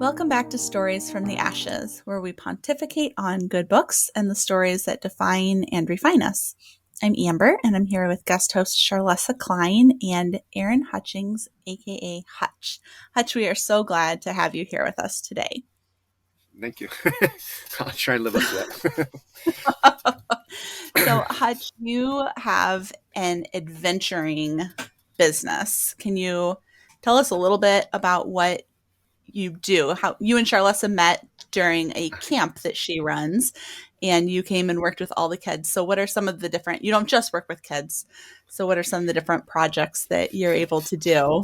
Welcome back to Stories from the Ashes, where we pontificate on good books and the stories that define and refine us. I'm Amber, and I'm here with guest host Charlessa Klein and Aaron Hutchings, aka Hutch. Hutch, we are so glad to have you here with us today. Thank you. I'll try and live up to that. So, Hutch, you have an adventuring business. Can you tell us a little bit about what you do? How you and Charlessa met during a camp that she runs, and you came and worked with all the kids. So what are some of the different, you don't just work with kids, so what are some of the different projects that you're able to do?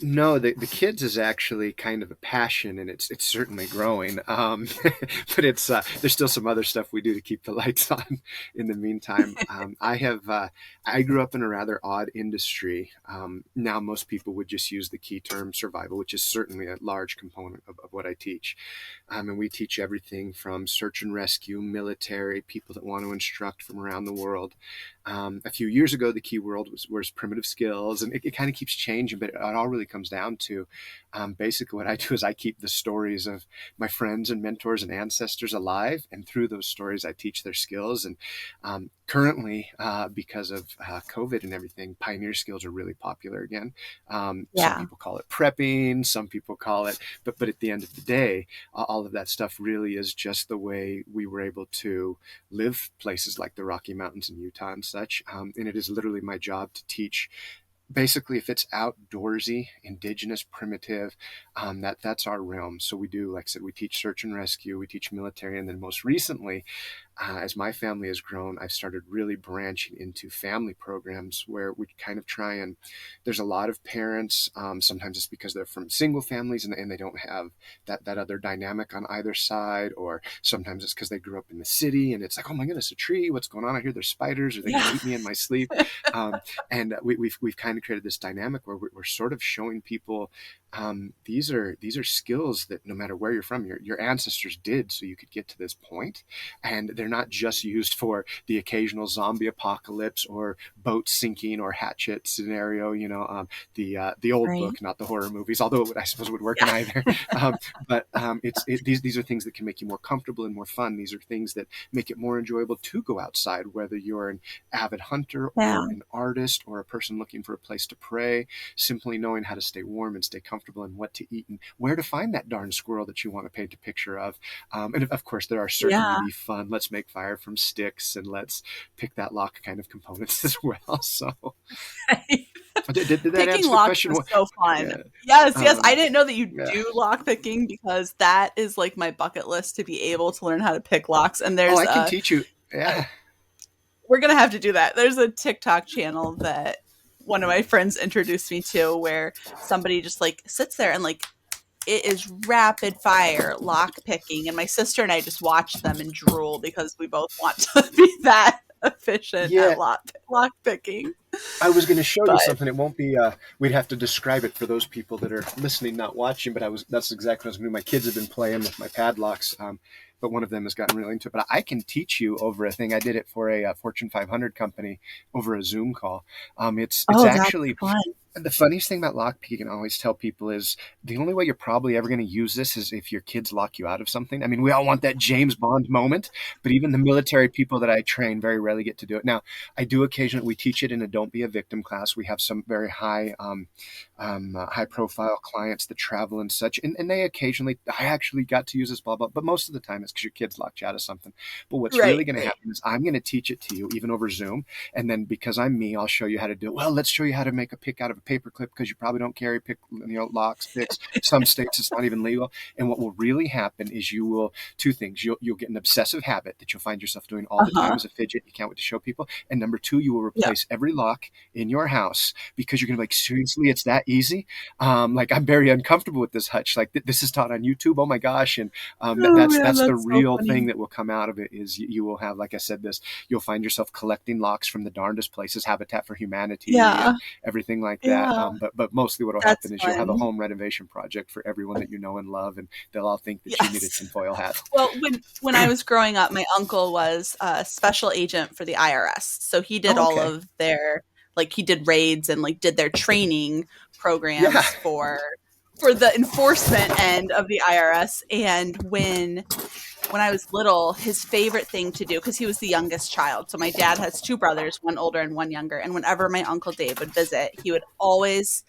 No, the kids is actually kind of a passion, and it's certainly growing. But it's there's still some other stuff we do to keep the lights on in the meantime. I grew up in a rather odd industry. Now most people would just use the key term survival, which is certainly a large component of what I teach. And we teach everything from search and rescue, military, people that want to instruct from around the world. A few years ago, the key word was primitive skills, and it kind of keeps changing, but it all really comes down to basically what I do is I keep the stories of my friends and mentors and ancestors alive, and through those stories, I teach their skills. And currently, because of COVID and everything, pioneer skills are really popular again. Some people call it prepping, some people call it, but at the end of the day, all of that stuff really is just the way we were able to live places like the Rocky Mountains in Utah and such. And it is literally my job to teach. Basically, if it's outdoorsy, indigenous, primitive, that's our realm. So we do, like I said, we teach search and rescue, we teach military, and then most recently, as my family has grown, I've started really branching into family programs where we kind of try and there's a lot of parents. Sometimes it's because they're from single families and they don't have that other dynamic on either side, or sometimes it's because they grew up in the city and it's like, oh my goodness, a tree, what's going on out here? There's spiders, are they going to eat me in my sleep? And we've kind of created this dynamic where we're sort of showing people these are skills that no matter where you're from, your ancestors did so you could get to this point. And they're not just used for the occasional zombie apocalypse or boat sinking or Hatchet scenario, the old book, not the horror movies, although I suppose it would work in either. These are things that can make you more comfortable and more fun. These are things that make it more enjoyable to go outside, whether you're an avid hunter or an artist or a person looking for a place to pray. Simply knowing how to stay warm and stay comfortable and what to eat and where to find that darn squirrel that you want to paint a picture of. And of course, there are certainly fun, let's make fire from sticks and let's pick that lock kind of components as well. So did that picking answer the locks question? Was so fun. Yeah. Yes. I didn't know that you do lock picking, because that is like my bucket list, to be able to learn how to pick locks. And there's I can teach you. Yeah. We're going to have to do that. There's a TikTok channel that one of my friends introduced me to where somebody just like sits there and like it is rapid fire lock picking, and my sister and I just watch them and drool because we both want to be that efficient at lock picking. I was going to show you something. It won't be. We'd have to describe it for those people that are listening, not watching. But that's exactly what I was going to do. My kids have been playing with my padlocks. But one of them has gotten really into it. But I can teach you over a thing. I did it for a Fortune 500 company over a Zoom call. It's actually fun. The funniest thing about lockpicking, I always tell people, is the only way you're probably ever going to use this is if your kids lock you out of something. I mean, we all want that James Bond moment, but even the military people that I train very rarely get to do it. Now, I do occasionally, we teach it in a Don't Be a Victim class. We have some very high profile clients that travel and such, and they occasionally, I actually got to use this, blah, blah, but most of the time it's because your kids locked you out of something. But what's really going to happen is I'm going to teach it to you, even over Zoom, and then because I'm me, I'll show you how to do it. Well, let's show you how to make a pick out of a paperclip, because you probably don't carry locks, picks. Some states it's not even legal. And what will really happen is two things. You'll get an obsessive habit that you'll find yourself doing all the time as a fidget. You can't wait to show people. And number two, you will replace every lock in your house, because you're going to be like, seriously, it's that easy? Like, I'm very uncomfortable with this, Hutch. Like, this is taught on YouTube. Oh my gosh. And that's the real thing that will come out of it is you will have, like I said, you'll find yourself collecting locks from the darndest places, Habitat for Humanity, and everything like that. But mostly what will happen is you'll have a home renovation project for everyone that you know and love, and they'll all think that you need a tinfoil hat. Well, when I was growing up, my uncle was a special agent for the IRS. So he did all of their, like, he did raids and like did their training programs for for the enforcement end of the IRS. And when I was little, his favorite thing to do, because he was the youngest child. So my dad has two brothers, one older and one younger. And whenever my Uncle Dave would visit, he would always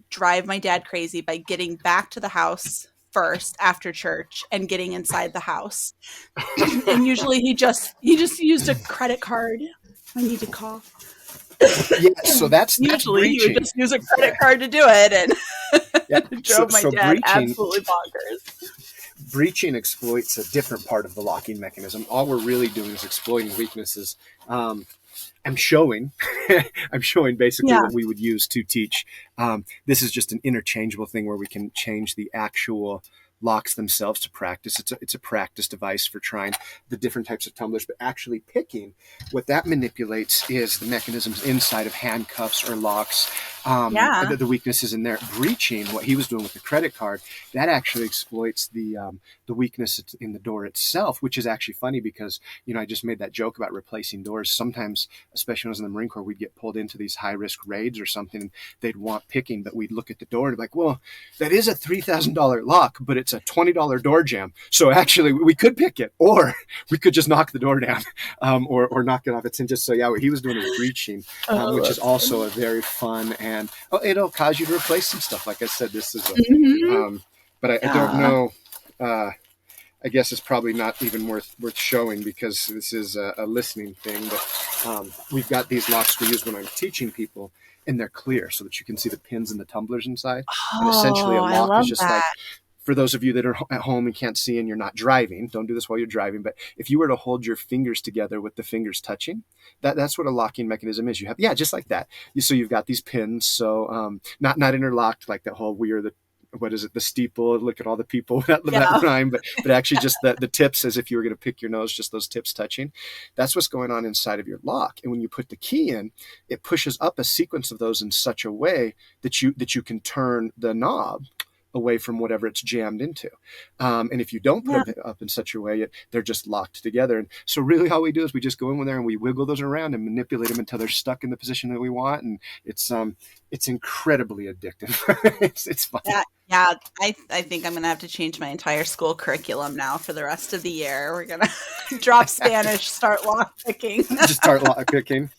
drive my dad crazy by getting back to the house first after church and getting inside the house. And usually he just used a credit card. I need to call. Yeah, so that's Usually he would breaching. just use a credit card to do it, and Yeah, it so drove my so dad breaching absolutely bonkers. breaching exploits a different part of the locking mechanism. All we're really doing is exploiting weaknesses. I'm showing, I'm showing basically Yeah. what we would use to teach. This is just an interchangeable thing where we can change the actual locks themselves to practice. It's a practice device for trying the different types of tumblers, but actually picking, what that manipulates is the mechanisms inside of handcuffs or locks. Yeah. The weaknesses in there. Breaching, what he was doing with the credit card, that actually exploits the weakness in the door itself, which is actually funny because, I just made that joke about replacing doors. Sometimes, especially when I was in the Marine Corps, we'd get pulled into these high risk raids or something, and they'd want picking, but we'd look at the door and be like, well, that is a $3,000 lock, but it's a $20 door jam. So actually we could pick it, or we could just knock the door down, or knock it off its hinges. So yeah, what he was doing was breaching, which is also a very fun, and it'll cause you to replace some stuff. Like I said, this is but I don't know. I guess it's probably not even worth showing because this is a listening thing. But we've got these locks we use when I'm teaching people, and they're clear so that you can see the pins and the tumblers inside. And essentially, a Oh, I lock love is just like, that. for those of you that are at home and can't see and you're not driving, don't do this while you're driving. But if you were to hold your fingers together with the fingers touching, that's what a locking mechanism is. You have, just like that. So you've got these pins, so not interlocked like that whole weird, what is it, the steeple, look at all the people, that Yeah. rhyme, but actually just the tips, as if you were going to pick your nose, just those tips touching. That's what's going on inside of your lock. And when you put the key in, it pushes up a sequence of those in such a way that you can turn the knob away from whatever it's jammed into. And if you don't put Yeah. them up in such a way, they're just locked together. And so really all we do is we just go in there and we wiggle those around and manipulate them until they're stuck in the position that we want. And it's incredibly addictive. It's fun. Yeah. Yeah. I think I'm going to have to change my entire school curriculum now for the rest of the year. We're going to drop Spanish, start lock picking. Just start lock picking.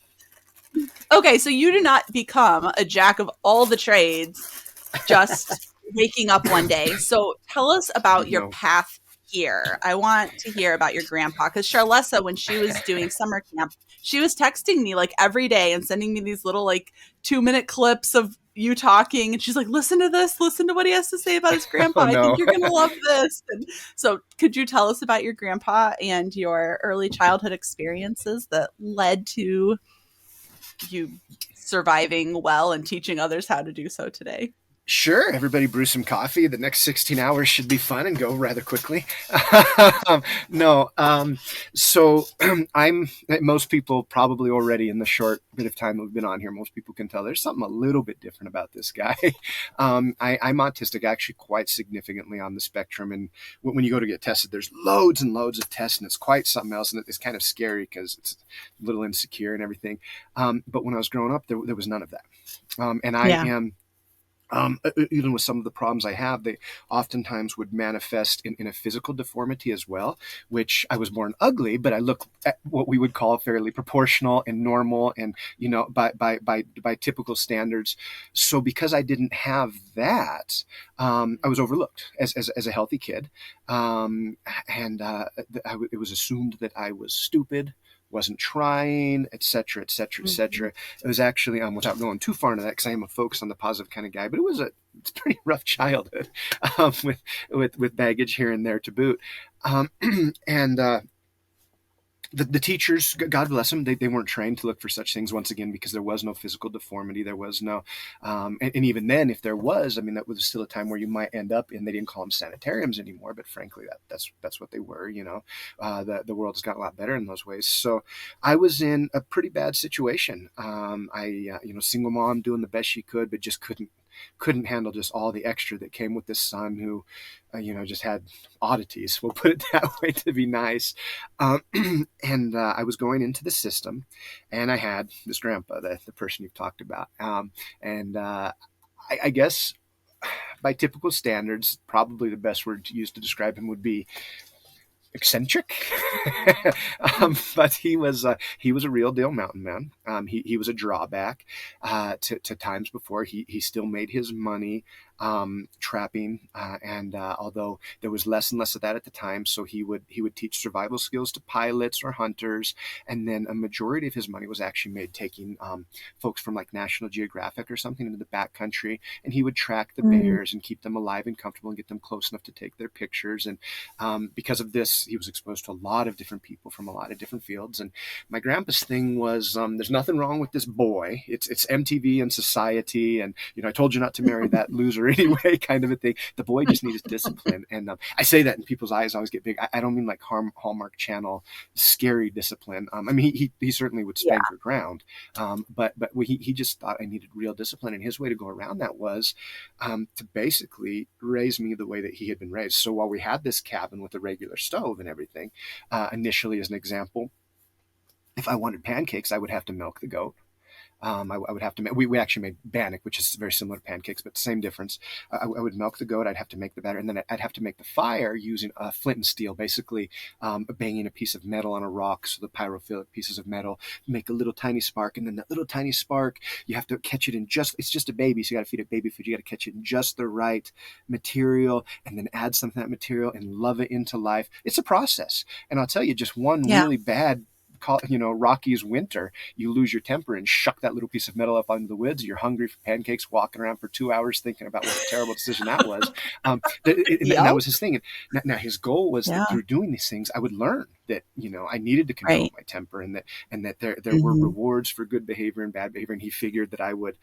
Okay. So you do not become a jack of all the trades just waking up one day. So tell us about your path here. I want to hear about your grandpa, because Charlessa, when she was doing summer camp, she was texting me like every day and sending me these little like 2-minute clips of you talking, and she's like, listen to this, listen to what he has to say about his grandpa. Oh, no. I think you're gonna love this. And so could you tell us about your grandpa and your early childhood experiences that led to you surviving well and teaching others how to do so today? Sure, everybody brew some coffee. The next 16 hours should be fun and go rather quickly. No, so most people probably already, in the short bit of time we've been on here, most people can tell there's something a little bit different about this guy. I'm autistic, actually quite significantly on the spectrum. And when you go to get tested, there's loads and loads of tests, and it's quite something else. And it's kind of scary because it's a little insecure and everything. But when I was growing up, there was none of that. And I am... even with some of the problems I have, they oftentimes would manifest in a physical deformity as well, which I was born ugly, but I look at what we would call fairly proportional and normal and, by typical standards. So because I didn't have that, I was overlooked as a healthy kid. It was assumed that I was stupid, wasn't trying, et cetera, et cetera, et cetera. It was actually, without going too far into that, because I am a focus on the positive kind of guy, but it's a pretty rough childhood, with baggage here and there to boot. The teachers, God bless them, they weren't trained to look for such things, once again, because there was no physical deformity. There was no, and even then, if there was, that was still a time where you might end up in, they didn't call them sanitariums anymore, but frankly, that's what they were. The world has got a lot better in those ways. So I was in a pretty bad situation. Single mom doing the best she could, but just couldn't handle just all the extra that came with this son who, just had oddities. We'll put it that way to be nice. And I was going into the system, and I had this grandpa, the person you've talked about. I guess by typical standards, probably the best word to use to describe him would be eccentric. But he was a real deal mountain man. He was a drawback to times before. He still made his money trapping, and although there was less and less of that at the time, so he would teach survival skills to pilots or hunters, and then a majority of his money was actually made taking folks from like National Geographic or something into the backcountry, and he would track the Mm. bears and keep them alive and comfortable and get them close enough to take their pictures. And because of this, he was exposed to a lot of different people from a lot of different fields. And my grandpa's thing was, there's nothing wrong with this boy. It's MTV and society, and I told you not to marry that loser anyway, kind of a thing. The boy just needs discipline, and I say that, and people's eyes always get big. I don't mean like Hallmark Channel scary discipline. I mean he certainly would Yeah. spank her ground, but he just thought I needed real discipline, and his way to go around that was to basically raise me the way that he had been raised. So while we had this cabin with a regular stove and everything, initially, as an example, if I wanted pancakes, I would have to milk the goat. I would have to make, we actually made bannock, which is very similar to pancakes, but same difference. I would milk the goat. I'd have to make the batter, and then I'd have to make the fire using flint and steel, basically banging a piece of metal on a rock, so the pyrophilic pieces of metal make a little tiny spark, and then that little tiny spark, you have to catch it in it's just a baby, so you got to feed it baby food. You got to catch it in just the right material, and then add some of that material and love it into life. It's a process, and I'll tell you, just one Yeah. really bad Rocky's winter, you lose your temper and shuck that little piece of metal up onto the woods. You're hungry for pancakes, walking around for 2 hours thinking about what a terrible decision that was. And that Yep. was his thing. And now his goal was that Yeah. through doing these things, I would learn that I needed to control Right. my temper, and that there were Hmm. rewards for good behavior and bad behavior. And he figured that I would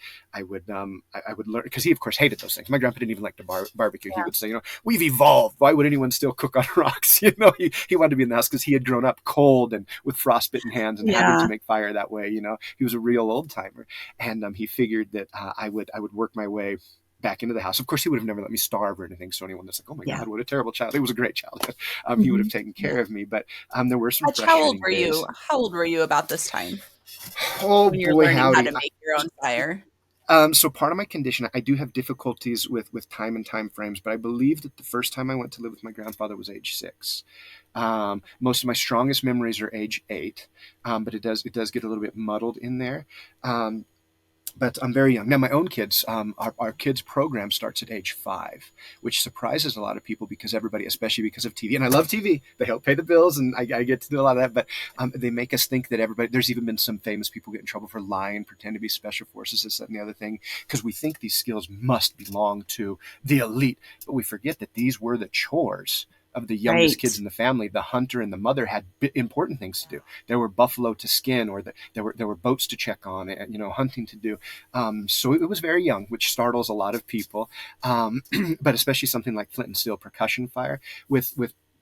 learn, because he of course hated those things. My grandpa didn't even like to barbecue. He Yeah. would say, we've evolved. Why would anyone still cook on rocks? He wanted to be in the house because he had grown up cold and with frostbitten hands and having to Yeah. make fire that way. He was a real old timer, and he figured that I would work my way back into the house. Of course, he would have never let me starve or anything. So anyone that's like, "Oh my Yeah. God, what a terrible child!" It was a great childhood. He would have Hmm. taken Yeah. care of me, but there were some Hutch, how old frustrating were you? days. How old were you about this time Oh when you're boy, learning how howdy! to make your own fire? So part of my condition, I do have difficulties with time and time frames, but I believe that the first time I went to live with my grandfather was age 6. Most of my strongest memories are age 8, but it does get a little bit muddled in there. Um, but I'm very young now. My own kids, our kids program starts at age 5, which surprises a lot of people, because everybody, especially because of TV, and I love TV. They help pay the bills, and I get to do a lot of that. But they make us think that everybody. There's even been some famous people get in trouble for lying, pretend to be special forces, this, that, and the other thing, because we think these skills must belong to the elite, but we forget that these were the chores of the youngest Right. kids in the family. The hunter and the mother had important things to do. There were buffalo to skin, or there were boats to check on, and hunting to do. So it was very young, which startles a lot of people. But especially something like flint and steel percussion fire with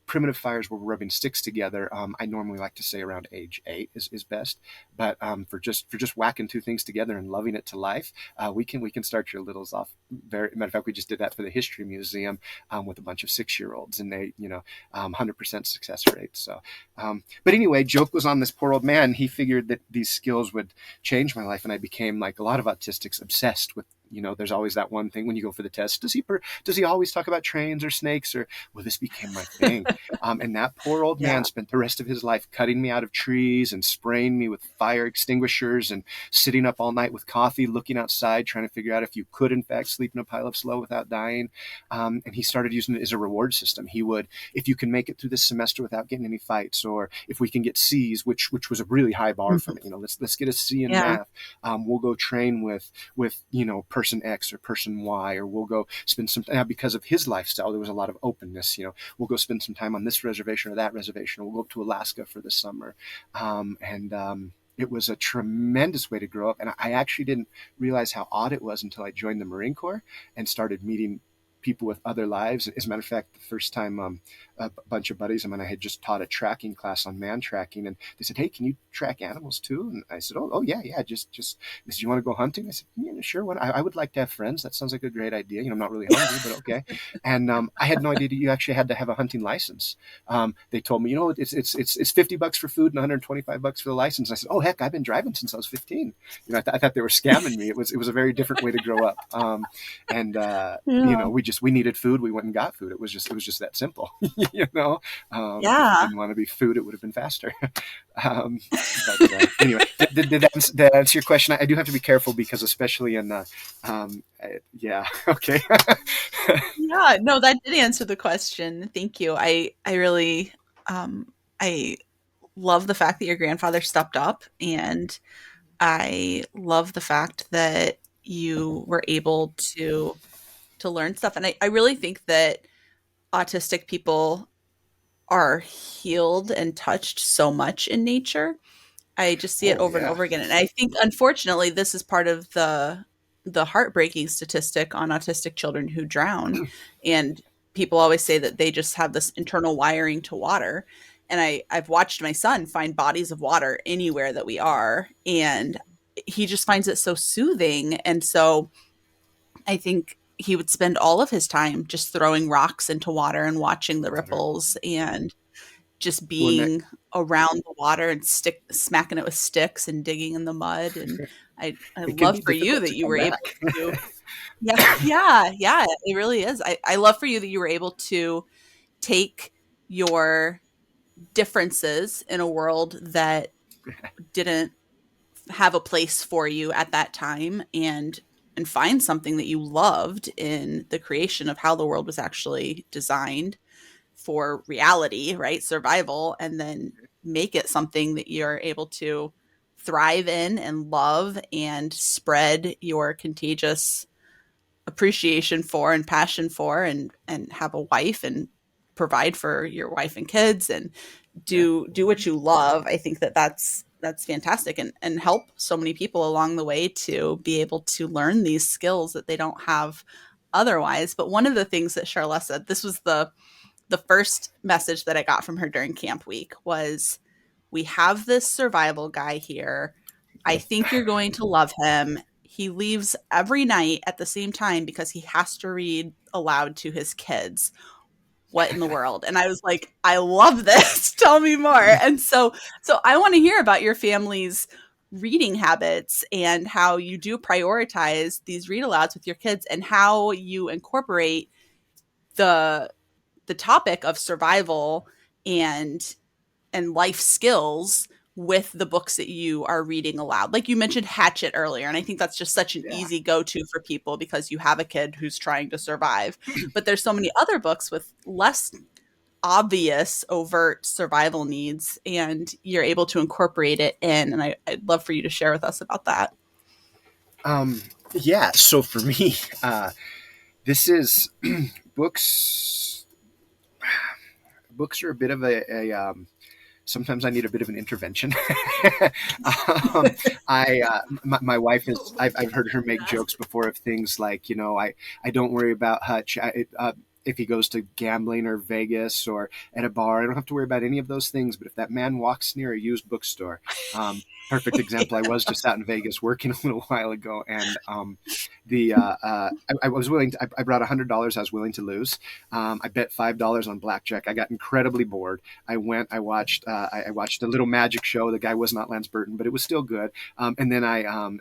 primitive fires where we're rubbing sticks together. I normally like to say around age 8 is best. But for just whacking two things together and loving it to life, we can start your littles off. Matter of fact, we just did that for the History Museum with a bunch of 6-year-olds, and they 100% success rate. So, but anyway, joke was on this poor old man. He figured that these skills would change my life, and I became, like a lot of autistics, obsessed with. There's always that one thing when you go for the test. Does he always talk about trains or snakes? Or well, this became my thing. And that poor old man Yeah. spent the rest of his life cutting me out of trees and spraying me with fire extinguishers and sitting up all night with coffee, looking outside, trying to figure out if you could, in fact, sleep in a pile of snow without dying. And he started using it as a reward system. He would, if you can make it through this semester without getting any fights, or if we can get C's, which was a really high bar for Mhm. me. Let's get a C in Yeah. math. We'll go train with person X or person Y, or we'll go spend some time. Because of his lifestyle, there was a lot of openness. We'll go spend some time on this reservation or that reservation, or we'll go up to Alaska for the summer. And it was a tremendous way to grow up. And I actually didn't realize how odd it was until I joined the Marine Corps and started meeting people with other lives. As a matter of fact, the first time a bunch of buddies of mine, I had just taught a tracking class on man tracking, and they said, "Hey, can you track animals too?" And I said, "Oh yeah, yeah. Just." They said, "You want to go hunting?" I said, "Yeah, sure. What? I would like to have friends. That sounds like a great idea. I'm not really hungry, but okay." And I had no idea that you actually had to have a hunting license. They told me, it's $50 for food and $125 for the license. I said, "Oh heck, I've been driving since I was 15." I thought they were scamming me. It was a very different way to grow up. And Yeah. we needed food. We went and got food. It was just that simple. If it Yeah. didn't want to be food, it would have been faster. Anyway, did that answer your question? I do have to be careful because, especially in, yeah, okay. Yeah, no, that did answer the question. Thank you. I really I love the fact that your grandfather stepped up, and I love the fact that you were able to learn stuff. And I really think that autistic people are healed and touched so much in nature. I just see it Oh over and yeah. over again. And I think, unfortunately, this is part of the heartbreaking statistic on autistic children who drown. And people always say that they just have this internal wiring to water. And I've watched my son find bodies of water anywhere that we are, and he just finds it so soothing. And so I think he would spend all of his time just throwing rocks into water and watching the Water. ripples and just Well, being around the water and smacking it with sticks and digging in the mud. And I it can love be for you difficult that to you come were able back. to. Yeah, yeah, it really is. I love for you that you were able to take your differences in a world that didn't have a place for you at that time, and find something that you loved in the creation of how the world was actually designed for reality, right? Survival, and then make it something that you're able to thrive in and love and spread your contagious appreciation for and passion for, and have a wife and provide for your wife and kids and Yeah. do what you love. I think that that's fantastic, and help so many people along the way to be able to learn these skills that they don't have otherwise. But one of the things that Charlotte said, this was the first message that I got from her during camp week, was, "We have this survival guy here. I think you're going to love him. He leaves every night at the same time because he has to read aloud to his kids. What in the world?" And I was like, "I love this. Tell me more." And so I want to hear about your family's reading habits and how you do prioritize these read alouds with your kids, and how you incorporate the topic of survival and life skills with the books that you are reading aloud. Like you mentioned Hatchet earlier, and I think that's just such an Yeah. easy go-to for people because you have a kid who's trying to survive. But there's so many other books with less obvious overt survival needs, and you're able to incorporate it in. And I'd love for you to share with us about that. Um, yeah. So for me, this is books. Books are a bit of sometimes I need a bit of an intervention. um, my wife is, I've heard her make jokes before of things like, I don't worry about Hutch. If he goes to gambling or Vegas or at a bar, I don't have to worry about any of those things. But if that man walks near a used bookstore, perfect example. I was just out in Vegas working a little while ago, and I was willing to, I brought $100 I was willing to lose. I bet $5 on blackjack. I got incredibly bored. I watched a little magic show. The guy was not Lance Burton, but it was still good. And then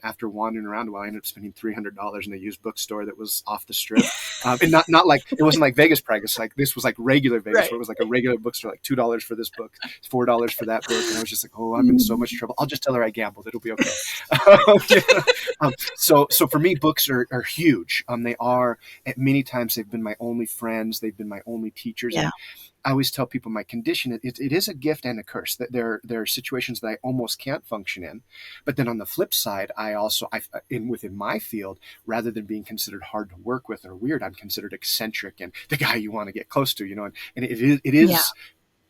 after wandering around a while, I ended up spending $300 in a used bookstore that was off the strip. And not like, it wasn't like Vegas price. Like this was like regular Vegas, Right. where it was like a regular bookstore, like $2 for this book, $4 for that book. And I was just like, oh, I'm in so much trouble. I'll just tell her I gambled. It'll be okay. So for me, books are huge. They are, at many times they've been my only friends. They've been my only teachers. Yeah. And I always tell people my condition, it is a gift and a curse. That there are situations that I almost can't function in. But then on the flip side, within my field, rather than being considered hard to work with or weird, I'm considered eccentric and the guy you want to get close to, and it Yeah. is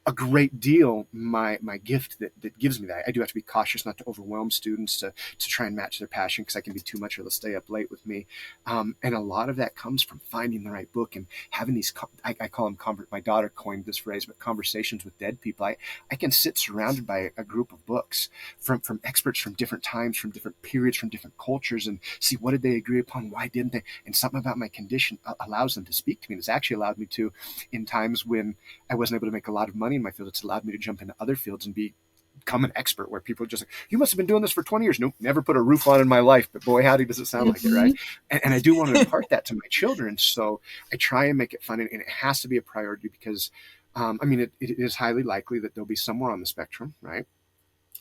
a great deal my gift that gives me that. I do have to be cautious not to overwhelm students to try and match their passion, because I can be too much or they'll stay up late with me. And a lot of that comes from finding the right book and having these, I call them, my daughter coined this phrase, but conversations with dead people. I can sit surrounded by a group of books from experts from different times, from different periods, from different cultures, and see what did they agree upon, why didn't they, and something about my condition allows them to speak to me. And it's actually allowed me to, in times when I wasn't able to make a lot of money in my field, it's allowed me to jump into other fields and become an expert, where people are just like, you must have been doing this for 20 years. Nope, never put a roof on in my life, but boy, howdy does it sound like it, Mm-hmm. right? And I do want to impart that to my children. So I try and make it fun, and it has to be a priority because, I mean, it is highly likely that they'll be somewhere on the spectrum, right?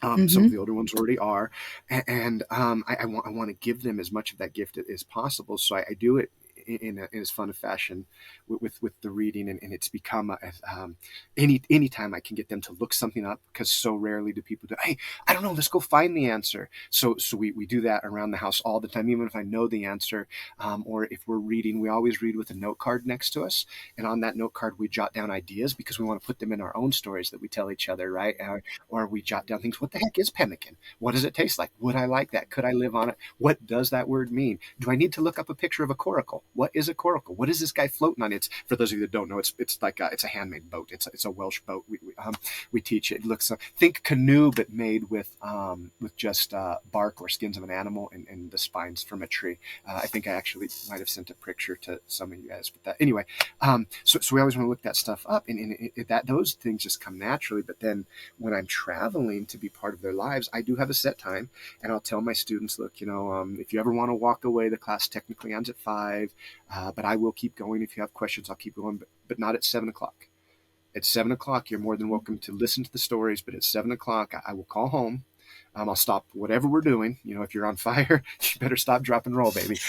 Some of Mm-hmm. the older ones already are, and I want to give them as much of that gift as possible. So I do it in as fun a fashion with the reading, and it's become any time I can get them to look something up, because so rarely do people do, hey, I don't know, let's go find the answer. So we do that around the house all the time, even if I know the answer, or if we're reading, we always read with a note card next to us, and on that note card we jot down ideas, because we want to put them in our own stories that we tell each other, right? Or we jot down things. What the heck is pemmican? What does it taste like? Would I like that? Could I live on it? What does that word mean? Do I need to look up a picture of a coracle? What is a coracle? What is this guy floating on? It's, for those of you that don't know, it's like it's a handmade boat. It's a Welsh boat. We teach it. It looks, think canoe, but made with just bark or skins of an animal, and the spines from a tree. I think I actually might have sent a picture to some of you guys. But that, anyway, so we always want to look that stuff up, and that those things just come naturally. But then when I'm traveling to be part of their lives, I do have a set time, and I'll tell my students, look, if you ever want to walk away, the class technically ends at 5, but I will keep going. If you have questions, I'll keep going, but not at 7 o'clock. At 7 o'clock, you're more than welcome to listen to the stories, but at 7 o'clock, I will call home. I'll stop whatever we're doing. If you're on fire, you better stop, drop, and roll, baby,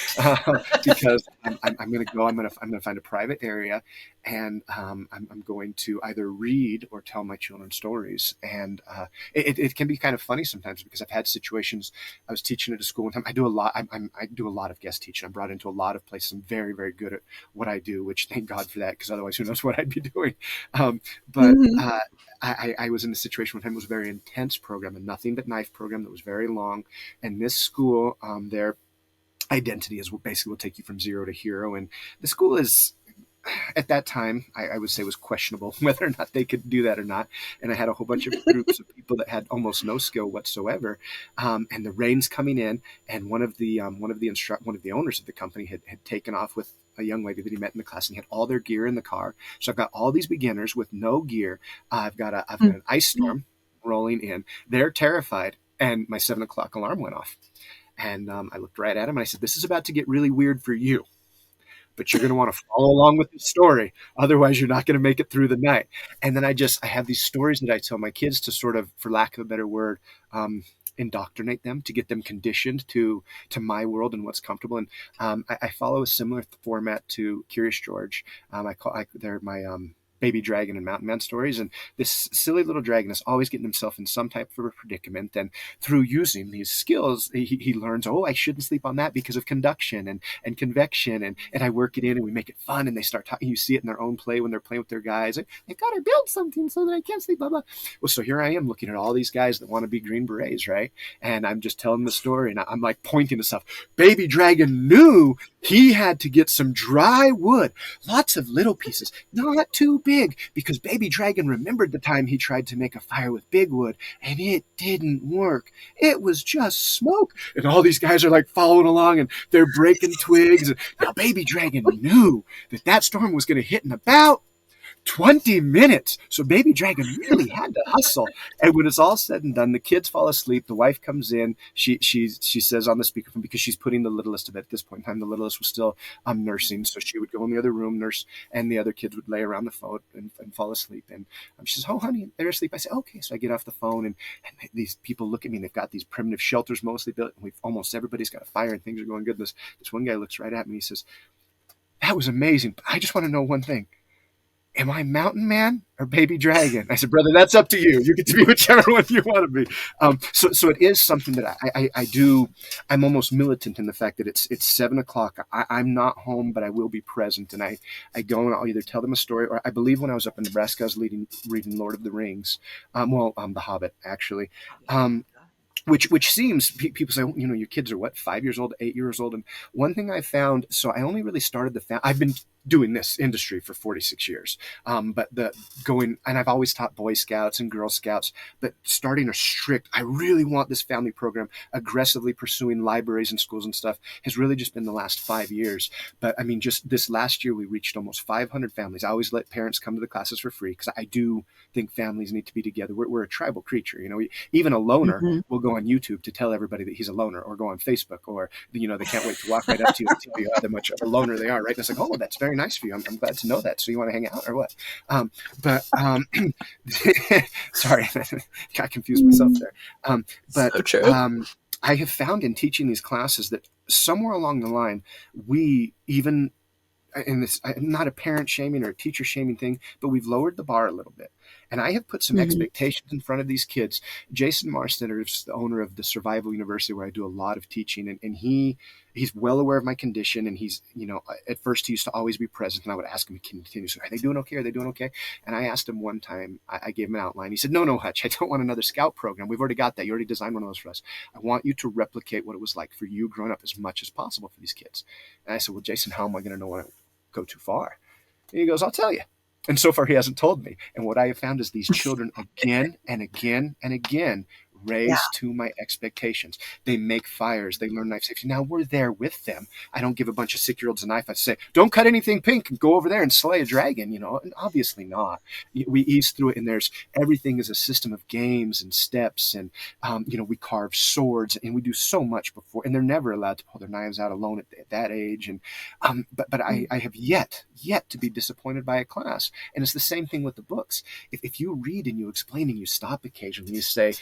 because I'm going to go. I'm going to find a private area, and I'm going to either read or tell my children stories. And it can be kind of funny sometimes, because I've had situations. I was teaching at a school one time. I do a lot. I do a lot of guest teaching. I'm brought into a lot of places. I'm very, very good at what I do, which thank God for that, because otherwise, who knows what I'd be doing. But Mm-hmm. I was in a situation one time. It was a very intense program, a nothing but knife program that was very long. And this school, their identity is basically will take you from zero to hero. And the school is, at that time, I would say was questionable whether or not they could do that or not. And I had a whole bunch of groups of people that had almost no skill whatsoever. And the rain's coming in, and one of the owners of the company had taken off with a young lady that he met in the class, and he had all their gear in the car. So I've got all these beginners with no gear. I've got an ice storm rolling in. They're terrified, and my 7 o'clock alarm went off. And I looked right at him and I said, "This is about to get really weird for you, but you're going to want to follow along with the story. Otherwise, you're not going to make it through the night." And then I have these stories that I tell my kids to sort of, for lack of a better word, indoctrinate them, to get them conditioned to my world and what's comfortable. And I follow a similar format to Curious George. They're my baby dragon and mountain man stories. And this silly little dragon is always getting himself in some type of a predicament. And through using these skills, he learns, oh, I shouldn't sleep on that because of conduction and convection. And I work it in, and we make it fun. And they start talking. You see it in their own play when they're playing with their guys. They've got to build something so that I can't sleep, blah, blah. Well, so here I am looking at all these guys that want to be Green Berets, right? And I'm just telling the story, and I'm like pointing to stuff. Baby dragon knew he had to get some dry wood, lots of little pieces, not too big, because baby dragon remembered the time he tried to make a fire with big wood, and it didn't work. It was just smoke. And all these guys are like following along, and they're breaking twigs. Now baby dragon knew that storm was going to hit in about 20 minutes. So baby dragon really had to hustle. And when it's all said and done, the kids fall asleep. The wife comes in. She says on the speakerphone, because she's putting the littlest to bed at this point in time. The littlest was still nursing. So she would go in the other room, nurse, and the other kids would lay around the phone and fall asleep. And she says, oh, honey, they're asleep. I say, okay. So I get off the phone, and these people look at me, and they've got these primitive shelters mostly built. And almost everybody's got a fire, and things are going good. This one guy looks right at me. He says, that was amazing. But I just want to know one thing. am I mountain man or baby dragon? I said, brother, that's up to you. You get to be whichever one you want to be. So it is something that I do. I'm almost militant in the fact that it's 7 o'clock. I'm not home, but I will be present. And I go and I'll either tell them a story, or I believe when I was up in Nebraska, I was reading Lord of the Rings. The Hobbit, actually. Um, which seems, people say, your kids are what, 5 years old, 8 years old. And one thing I found, so I only really started I've been doing this industry for 46 years. But and I've always taught Boy Scouts and Girl Scouts, but starting a strict, I really want this family program, aggressively pursuing libraries and schools and stuff, has really just been the last 5 years. But I mean, just this last year, we reached almost 500 families. I always let parents come to the classes for free, because I do think families need to be together. We're a tribal creature. Even a loner Mm-hmm. will go on YouTube to tell everybody that he's a loner, or go on Facebook, or they can't wait to walk right up to you and tell you how much of a loner they are, right? And it's like, oh, that's very nice for you. I'm glad to know that. So you want to hang out or what? But sorry, got confused myself there. But So true. I have found in teaching these classes that somewhere along the line, we even, and this not a parent shaming or a teacher shaming thing, but we've lowered the bar a little bit. And I have put some Mm-hmm. expectations in front of these kids. Jason Marstetter is the owner of the Survival University, where I do a lot of teaching, and he's well aware of my condition. And he's, at first he used to always be present, and I would ask him continuously, are they doing okay? Are they doing okay? And I asked him one time, I gave him an outline. He said, no, Hutch, I don't want another scout program. We've already got that. You already designed one of those for us. I want you to replicate what it was like for you growing up as much as possible for these kids. And I said, well, Jason, how am I going to know when I go too far? And he goes, I'll tell you. And so far, he hasn't told me. And what I have found is these children, again and again and again, Yeah. raise to my expectations. They make fires. They learn knife safety. Now, we're there with them. I don't give a bunch of 6-year-olds a knife. I say, don't cut anything pink and go over there and slay a dragon, and obviously not. We ease through it, and everything is a system of games and steps. And, we carve swords, and we do so much before, and they're never allowed to pull their knives out alone at that age. And, but I have yet to be disappointed by a class. And it's the same thing with the books. If you read and you explain and you stop occasionally, you say,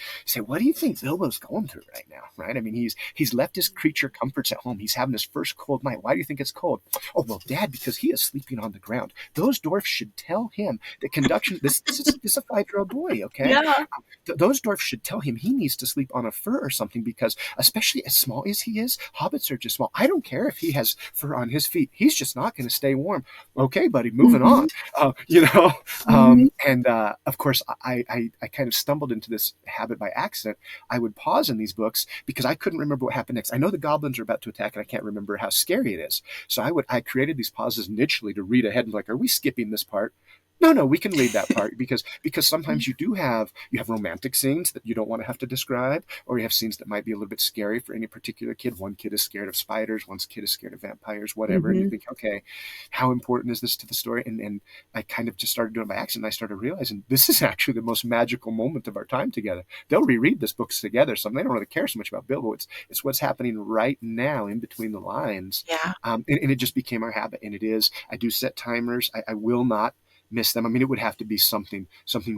what do you think Bilbo's going through right now? Right? I mean, he's left his creature comforts at home. He's having his first cold night. Why do you think it's cold? Oh, well, Dad, because he is sleeping on the ground. Those dwarfs should tell him that conduction. This is a 5-year-old boy. Okay, Yeah. those dwarfs should tell him he needs to sleep on a fur or something, because especially as small as he is, hobbits are just small. I don't care if he has fur on his feet. He's just not going to stay warm. Okay, buddy, moving Mm-hmm. on. You know, Mm-hmm. and of course, I kind of stumbled into this habit by accident. I would pause in these books because I couldn't remember what happened next. I know the goblins are about to attack, and I can't remember how scary it is. So I created these pauses initially to read ahead and like, are we skipping this part? No, we can read that part, because sometimes you have romantic scenes that you don't want to have to describe, or you have scenes that might be a little bit scary for any particular kid. One kid is scared of spiders, one kid is scared of vampires, whatever. And you Mm-hmm. think, okay, how important is this to the story? And I kind of just started doing it by accident. I started realizing this is actually the most magical moment of our time together. They'll reread this books together, so they don't really care so much about Bilbo. It's what's happening right now in between the lines. Yeah. And it just became our habit. And it is, I do set timers. I will not miss them. I mean, it would have to be something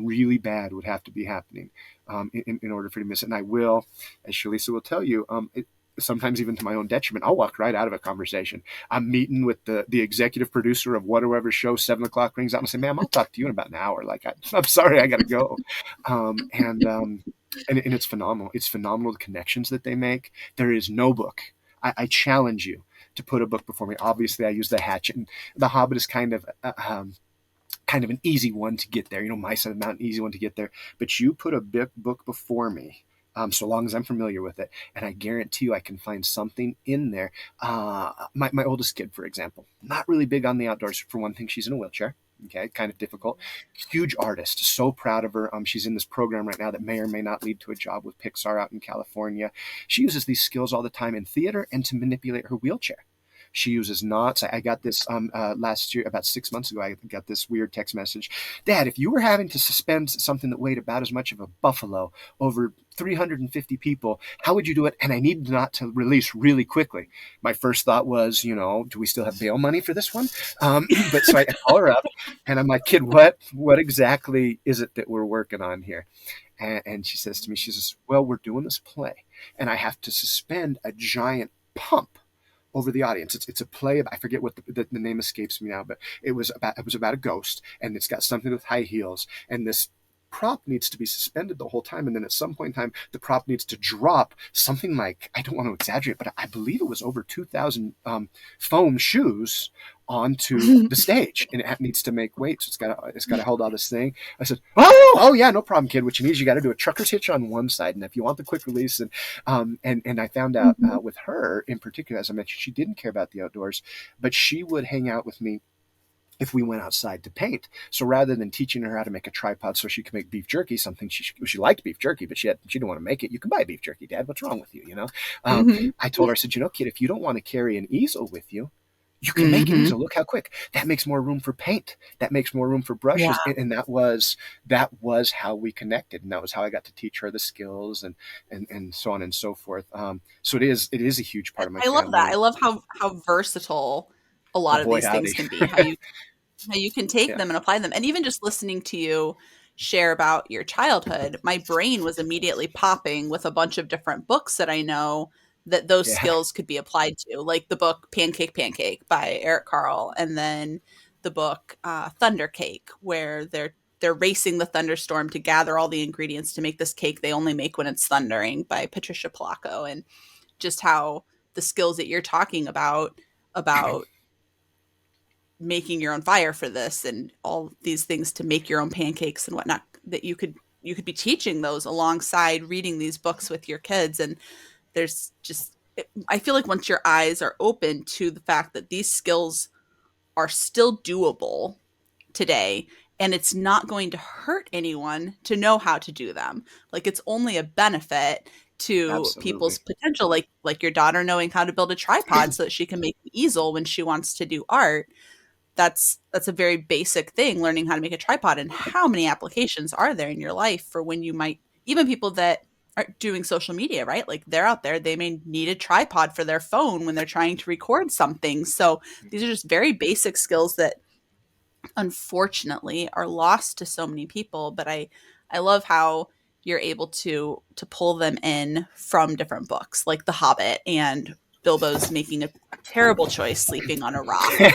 really bad would have to be happening in order for you to miss it. And I will, as Shalisa will tell you, sometimes even to my own detriment, I'll walk right out of a conversation. I'm meeting with the executive producer of whatever show, 7 o'clock rings out, and I say, ma'am, I'll talk to you in about an hour. Like, I'm sorry, I got to go. And it's phenomenal. It's phenomenal, the connections that they make. There is no book. I challenge you to put a book before me. Obviously, I use the Hatchet, and the Hobbit is kind of an easy one to get there. My Side of the Mountain, easy one to get there. But you put a book before me, so long as I'm familiar with it, and I guarantee you I can find something in there. My oldest kid, for example, not really big on the outdoors. For one thing, she's in a wheelchair. Okay, kind of difficult. Huge artist. So proud of her. She's in this program right now that may or may not lead to a job with Pixar out in California. She uses these skills all the time in theater and to manipulate her wheelchair. She uses knots. I got this last year, about 6 months ago. I got this weird text message. Dad, if you were having to suspend something that weighed about as much of a buffalo over 350 people, how would you do it? And I need the knot to release really quickly. My first thought was, do we still have bail money for this one? But so I call her up, and I'm like, kid, what exactly is it that we're working on here? And she says to me, well, we're doing this play, and I have to suspend a giant pump over the audience. It's a play. I forget what the name escapes me now, but it was about a ghost, and it's got something with high heels, and this prop needs to be suspended the whole time, and then at some point in time the prop needs to drop something like, I don't want to exaggerate, but I believe it was over 2,000 foam shoes onto the stage, and it needs to make weight, so it's got to hold all this thing. I said, oh yeah, no problem, kid. What you need is you got to do a trucker's hitch on one side, and if you want the quick release, and I found out with her in particular, as I mentioned, she didn't care about the outdoors, but she would hang out with me if we went outside to paint. So rather than teaching her how to make a tripod so she could make beef jerky, something she liked beef jerky, but she didn't want to make it. You can buy beef jerky, Dad. What's wrong with you? I told her, I said, kid, if you don't want to carry an easel with you, you can make an easel. Look how quick. That makes more room for paint. That makes more room for brushes. Yeah. And that was how we connected. And that was how I got to teach her the skills and so on and so forth. So it is a huge part of my family. I love that. I love how versatile a lot of these things can be. How you can take them and apply them. And even just listening to you share about your childhood, my brain was immediately popping with a bunch of different books that I know that those skills could be applied to, like the book Pancake by Eric Carle, and then the book Thunder Cake, where they're racing the thunderstorm to gather all the ingredients to make this cake they only make when it's thundering, by Patricia Polacco. And just how the skills that you're talking about making your own fire for this and all these things to make your own pancakes and whatnot, that you could be teaching those alongside reading these books with your kids. And there's just, I feel like once your eyes are open to the fact that these skills are still doable today, and it's not going to hurt anyone to know how to do them. Like, it's only a benefit to Absolutely. people's potential, like your daughter knowing how to build a tripod so that she can make an easel when she wants to do art. That's a very basic thing, learning how to make a tripod. And how many applications are there in your life for when you might, even people that are doing social media, right? Like, they're out there, they may need a tripod for their phone when they're trying to record something. So these are just very basic skills that unfortunately are lost to so many people. But I love how you're able to pull them in from different books, like The Hobbit, and Bilbo's making a terrible choice sleeping on a rock. And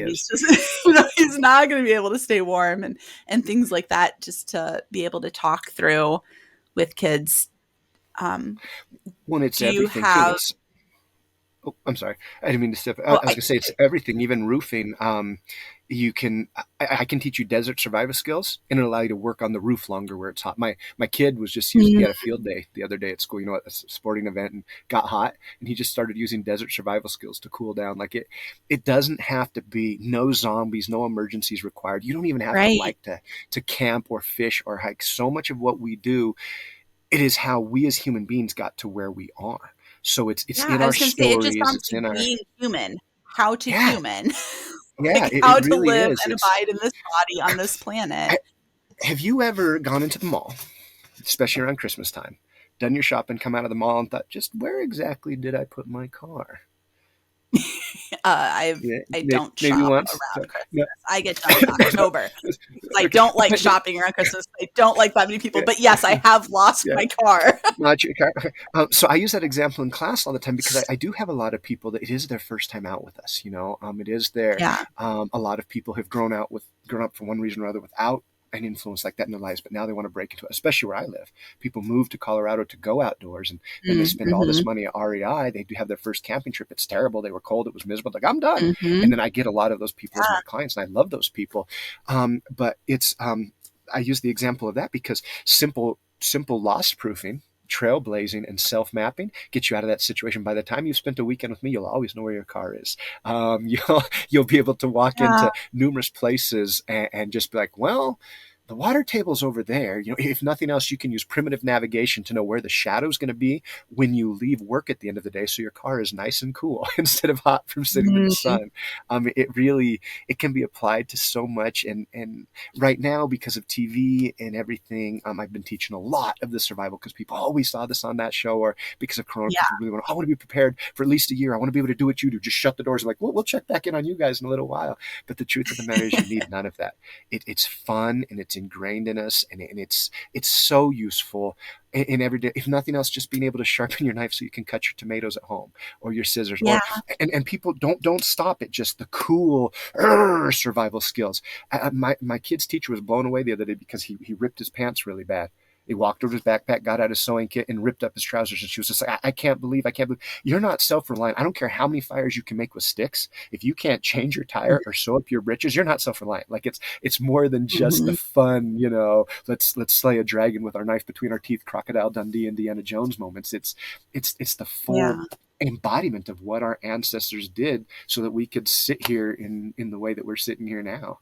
he's just, he's not going to be able to stay warm, and things like that, just to be able to talk through with kids. When it's everything. Oh, I'm sorry. I didn't mean to step. I was going to say it's everything, even roofing. I can teach you desert survival skills, and it'll allow you to work on the roof longer where it's hot. My kid was just he had a field day the other day at school, at a sporting event, and got hot, and he just started using desert survival skills to cool down. Like, it doesn't have to be no zombies, no emergencies required. You don't even have to like to camp or fish or hike. So much of what we do, it is how we as human beings got to where we are. So it's in our stories. It just sounds like being human, how to human, how to really live is. and abide in this body on this planet. Have you ever gone into the mall, especially around Christmas time, done your shopping, come out of the mall, and thought, just where exactly did I put my car? I don't shop around Christmas. No. I get done in October. I don't like shopping around Christmas. I don't like that many people. But yes, I have lost my car. Not your car. So I use that example in class all the time, because I do have a lot of people that it is their first time out with us. It is their a lot of people have grown up for one reason or other without an influence like that in their lives, but now they want to break into it, especially where I live. People move to Colorado to go outdoors, and then they spend all this money at REI. They do have their first camping trip. It's terrible. They were cold. It was miserable. Like, I'm done. And then I get a lot of those people as my clients, and I love those people. But it's I use the example of that because simple loss proofing, trailblazing, and self-mapping gets you out of that situation. By the time you've spent a weekend with me, you'll always know where your car is. You'll be able to walk into numerous places and just be like, well, the water table's over there. If nothing else, you can use primitive navigation to know where the shadow's going to be when you leave work at the end of the day, so your car is nice and cool instead of hot from sitting in the sun. It can be applied to so much. And right now, because of TV and everything, I've been teaching a lot of the survival, because people always saw this on that show, or because of Corona, people really I want to be prepared for at least a year. I want to be able to do what you do. Just shut the doors. Like, we'll check back in on you guys in a little while. But the truth of the matter is, you need none of that. It's fun and it's ingrained in us, and it's so useful in every day. If nothing else, just being able to sharpen your knife so you can cut your tomatoes at home, or your scissors, Yeah. or and people don't stop at just the cool survival skills. My kid's teacher was blown away the other day because he ripped his pants really bad. He walked over to his backpack, got out his sewing kit, and ripped up his trousers. And she was just like, I can't believe, you're not self-reliant. I don't care how many fires you can make with sticks. If you can't change your tire or sew up your breeches, you're not self-reliant. Like it's more than just the Mhm. fun, let's slay a dragon with our knife between our teeth, Crocodile Dundee, Indiana Jones moments. It's the full Yeah. embodiment of what our ancestors did so that we could sit here in the way that we're sitting here now.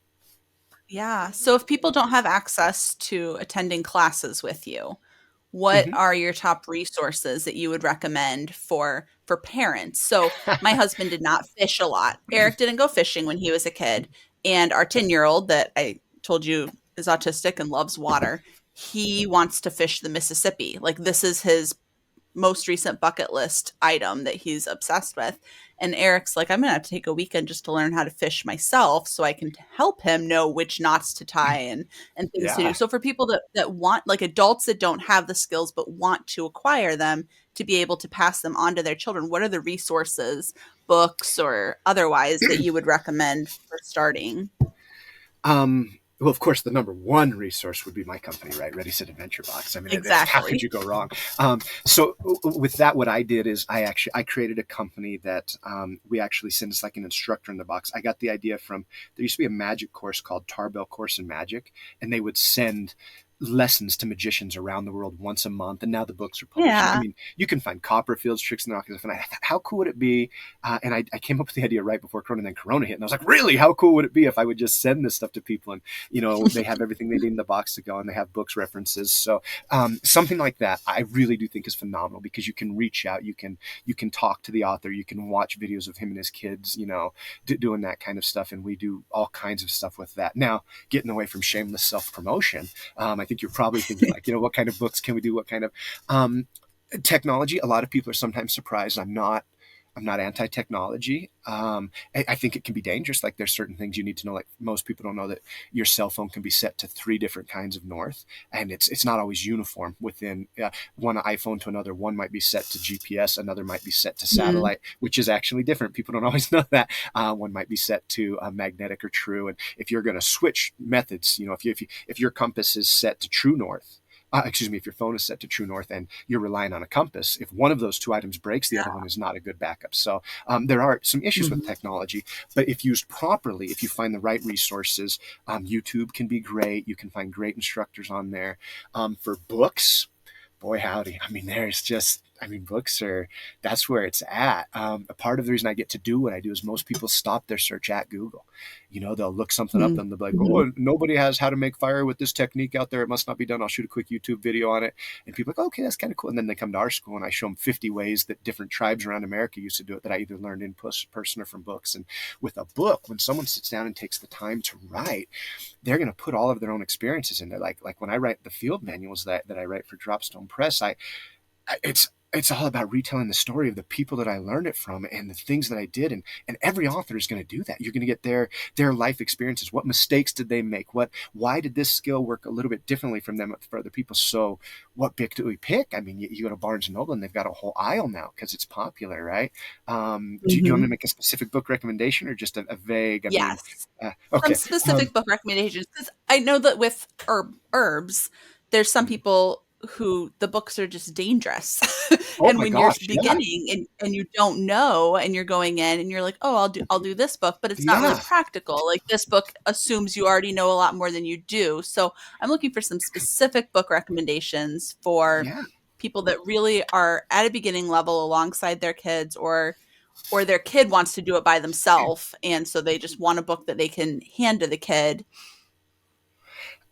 Yeah. So if people don't have access to attending classes with you, what Hmm. are your top resources that you would recommend for parents? So my husband did not fish a lot. Eric didn't go fishing when he was a kid, and our 10-year-old that I told you is autistic and loves water, he wants to fish the Mississippi. Like this is his most recent bucket list item that he's obsessed with. And Eric's like, I'm gonna have to take a weekend just to learn how to fish myself so I can help him know which knots to tie and things to do. Yeah. So for people that want, like adults that don't have the skills but want to acquire them to be able to pass them on to their children, what are the resources, books or otherwise, that you would recommend for starting? Well, of course, the number one resource would be my company, right? Ready, Set, Adventure Box. I mean, how could Exactly. you go wrong? So with that, what I did is I created a company that we actually send us like an instructor in the box. I got the idea from, there used to be a magic course called Tarbell Course in Magic, and they would send lessons to magicians around the world once a month. And now the books are published. I Yeah. mean, you can find Copperfield's Tricks and Knocks. And I thought, how cool would it be? And I came up with the idea right before Corona, and then Corona hit. And I was like, really, how cool would it be if I would just send this stuff to people? And they have everything they need in the box to go, and they have books references. So something like that I really do think is phenomenal, because you can reach out, you can talk to the author, you can watch videos of him and his kids, doing that kind of stuff. And we do all kinds of stuff with that. Now, getting away from shameless self-promotion, I think you're probably thinking like, what kind of books can we do, what kind of technology. A lot of people are sometimes surprised I'm not anti-technology. I think it can be dangerous. Like there's certain things you need to know. Like most people don't know that your cell phone can be set to 3 different kinds of north, and it's not always uniform within one iPhone to another. One might be set to GPS, another might be set to Mhm. satellite, which is actually different. People don't always know that. One might be set to magnetic or true. And if you're going to switch methods, if your compass is set to true north, excuse me, if your phone is set to true north and you're relying on a compass, if one of those two items breaks, the other one is not a good backup. So there are some issues with Mhm. technology, but if used properly, if you find the right resources, YouTube can be great. You can find great instructors on there. For books, boy howdy, I mean, books are, that's where it's at. A part of the reason I get to do what I do is most people stop their search at Google. They'll look something up Mhm. and they'll be like, Mhm. oh, nobody has how to make fire with this technique out there, it must not be done, I'll shoot a quick YouTube video on it. And people are like, okay, that's kind of cool. And then they come to our school and I show them 50 ways that different tribes around America used to do it, that I either learned in person or from books. And with a book, when someone sits down and takes the time to write, they're going to put all of their own experiences in there. Like when I write the field manuals that I write for Dropstone Press, it's all about retelling the story of the people that I learned it from and the things that I did. And every author is going to do that. You're going to get their life experiences. What mistakes did they make? Why did this skill work a little bit differently from them for other people? So what book do we pick? I mean, you go to Barnes and Noble and they've got a whole aisle now because it's popular, right? Do you want me to Mhm. make a specific book recommendation or just a vague? I mean, Yes. Some okay. specific book recommendations, because I know that with herbs, there's some people who the books are just dangerous. Oh And my when you're gosh. Yeah. beginning and you don't know and you're going in and you're like, "Oh, I'll do this book," but it's not really Yeah. practical. Like this book assumes you already know a lot more than you do. So, I'm looking for some specific book recommendations for Yeah. people that really are at a beginning level alongside their kids, or their kid wants to do it by themselves, and so they just want a book that they can hand to the kid.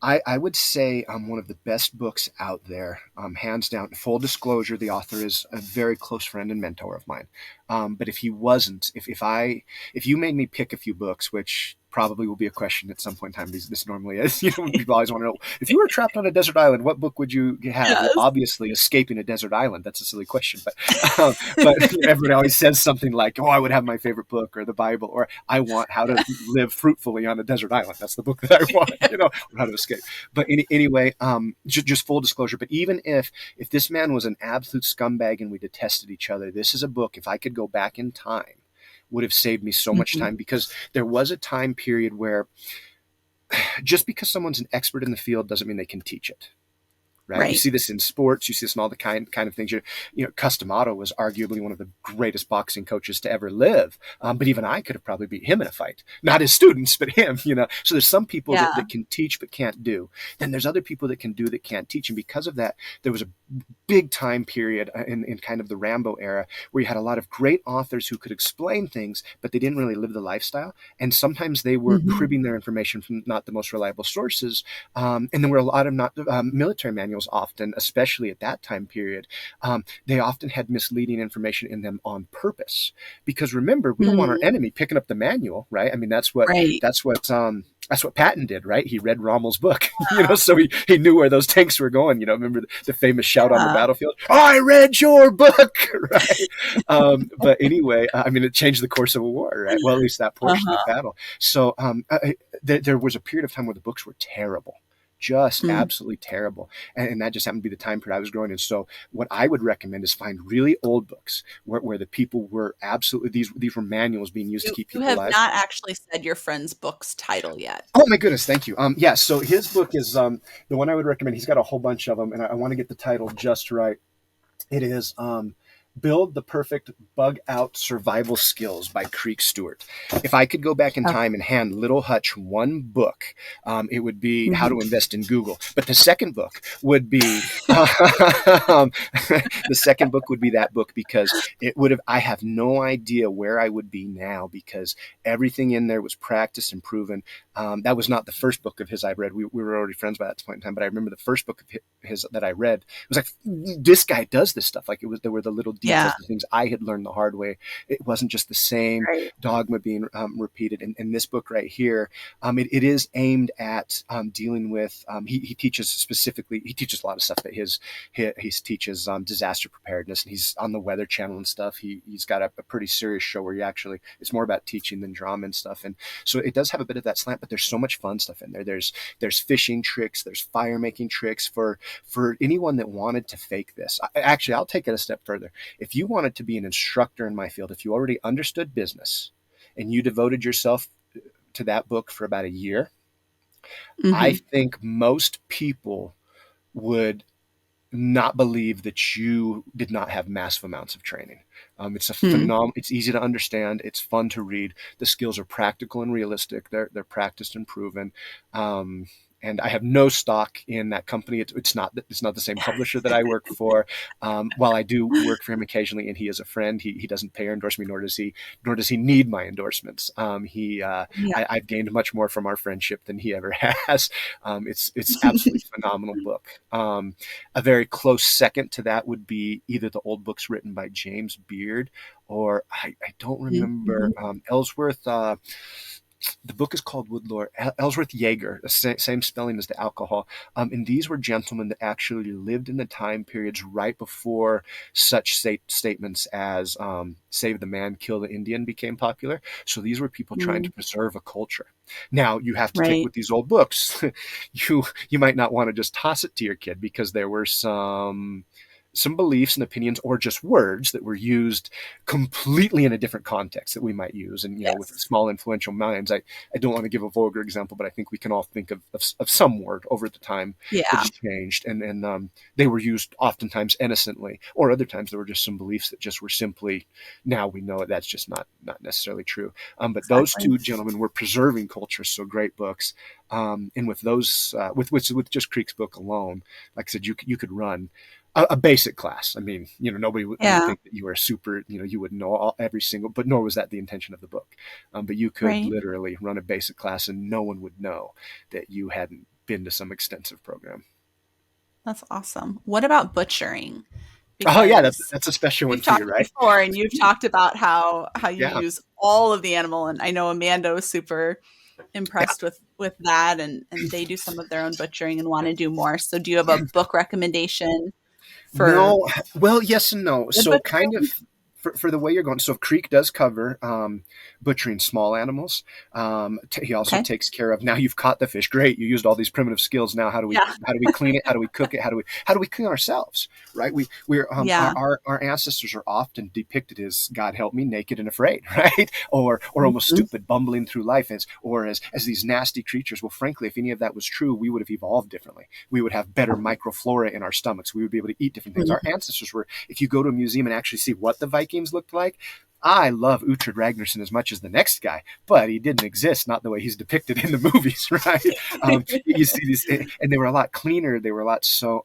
I would say one of the best books out there, hands down. Full disclosure, the author is a very close friend and mentor of mine. But if he wasn't, if you made me pick a few books, which probably will be a question at some point in time. This normally is. People always want to know, if you were trapped on a desert island, what book would you have? Well, Yes. obviously, Escaping a Desert Island. That's a silly question, but everybody always says something like, "Oh, I would have my favorite book, or the Bible, or I want How to Live Fruitfully on a Desert Island. That's the book that I want, or How to Escape." But anyway, just full disclosure. But even if this man was an absolute scumbag and we detested each other, this is a book, if I could go back in time, would have saved me so much Mhm. time, because there was a time period where just because someone's an expert in the field doesn't mean they can teach it. Right? You Right. see this in sports. You see this in all the kind of things. Customato was arguably one of the greatest boxing coaches to ever live. But even I could have probably beat him in a fight. Not his students, but him. So there's some people Yeah. that can teach but can't do. Then there's other people that can do that can't teach. And because of that, there was a big time period in kind of the Rambo era where you had a lot of great authors who could explain things, but they didn't really live the lifestyle. And sometimes they were Mhm. cribbing their information from not the most reliable sources. And there were a lot of not military manuals often, especially at that time period. They often had misleading information in them on purpose. Because remember, we don't want our Mm. enemy picking up the manual, right? I mean, Right. that's what Patton did, right? He read Rommel's book, so he knew where those tanks were going. Remember the famous shout on the Yeah. battlefield, "I read your book," right? But anyway, I mean, it changed the course of a war, right? Well, at least that portion of the Uh-huh. battle. So there was a period of time where the books were terrible, just Mm. absolutely terrible. And that just happened to be the time period I was growing in. So what I would recommend is find really old books where the people were absolutely, these were manuals being used to You keep you people have alive. not actually said your friend's book's title yet. Oh my goodness, thank you. Yeah, so his book is the one I would recommend. He's got a whole bunch of them, and I want to get the title just right. It is Build the Perfect Bug Out Survival Skills by Creek Stewart. If I could go back in Okay. time and hand little Hutch one book, it would be How Mhm. to Invest in Google. But the second book would be the second book would be that book, because it would have, I have no idea where I would be now, because everything in there was practiced and proven. That was not the first book of his I read. We were already friends by that point in time, but I remember the first book of his that I read, it was like, this guy does this stuff. Like, there were the little Yeah. details, the things I had learned the hard way. It wasn't just the same Right. dogma being repeated. And this book right here, it is aimed at dealing with. He teaches specifically. He teaches a lot of stuff, that he teaches disaster preparedness, and he's on the Weather Channel and stuff. He's got a pretty serious show where it's more about teaching than drama and stuff. And so it does have a bit of that slant, but there's so much fun stuff in there. There's fishing tricks, there's fire making tricks for anyone that wanted to fake this. Actually, I'll take it a step further. If you wanted to be an instructor in my field, if you already understood business and you devoted yourself to that book for about a year, I Mhm. think most people would not believe that you did not have massive amounts of training. It's a Hmm. It's easy to understand. It's fun to read. The skills are practical and realistic. They're practiced and proven. Um, and I have no stock in that company. It's not the same publisher that I work for. While I do work for him occasionally, and he is a friend, he doesn't pay or endorse me, nor does he need my endorsements. Yeah. I've gained much more from our friendship than he ever has. It's absolutely phenomenal book. A very close second to that would be either the old books written by James Beard, or I don't remember, Mhm. Ellsworth. The book is called Woodlore. Ellsworth Yeager, the same spelling as the alcohol. And these were gentlemen that actually lived in the time periods right before such statements as "save the man, kill the Indian" became popular. So these were people trying Mm. to preserve a culture. Now you have to take Right. with these old books. You might not want to just toss it to your kid, because there were some beliefs and opinions, or just words that were used completely in a different context that we might use. And with Yes. small influential minds, I don't want to give a vulgar example, but I think we can all think of some word over the time that Yeah. has changed, and they were used oftentimes innocently, or other times there were just some beliefs that just were simply, now we know that's just not necessarily true. But those Exactly. two gentlemen were preserving culture. So great books. And with those, with just Creek's book alone, like I said, you could run a basic class. I mean, nobody would Yeah. think that you were super, you would know every single, but nor was that the intention of the book. But you could Right. literally run a basic class and no one would know that you hadn't been to some extensive program. That's awesome. What about butchering? Oh yeah, that's Because that's a special one we've for you, talked right? before and you've talked about how you Yeah. use all of the animal, and I know Amanda was super impressed with that, and they do some of their own butchering and want to do more. So do you have a book recommendation for No, well, yes and no. good So kind of butchering? for the way you're going. So Creek does cover butchering small animals. He also Okay. takes care of. Now you've caught the fish. Great, you used all these primitive skills. Now Yeah. how do we clean it? How do we cook it? How do we clean ourselves? Right? We're Yeah. our ancestors are often depicted as, God help me, naked and afraid, right? Or almost Mhm. stupid, bumbling through life as these nasty creatures. Well, frankly, if any of that was true, we would have evolved differently. We would have better microflora in our stomachs. We would be able to eat different things. Our Mhm. ancestors were. If you go to a museum and actually see what the Vikings looked like, I love Uhtred Ragnarsson as much as the next guy, but he didn't exist, not the way he's depicted in the movies, right? You see these, and they were a lot cleaner. They were a lot so.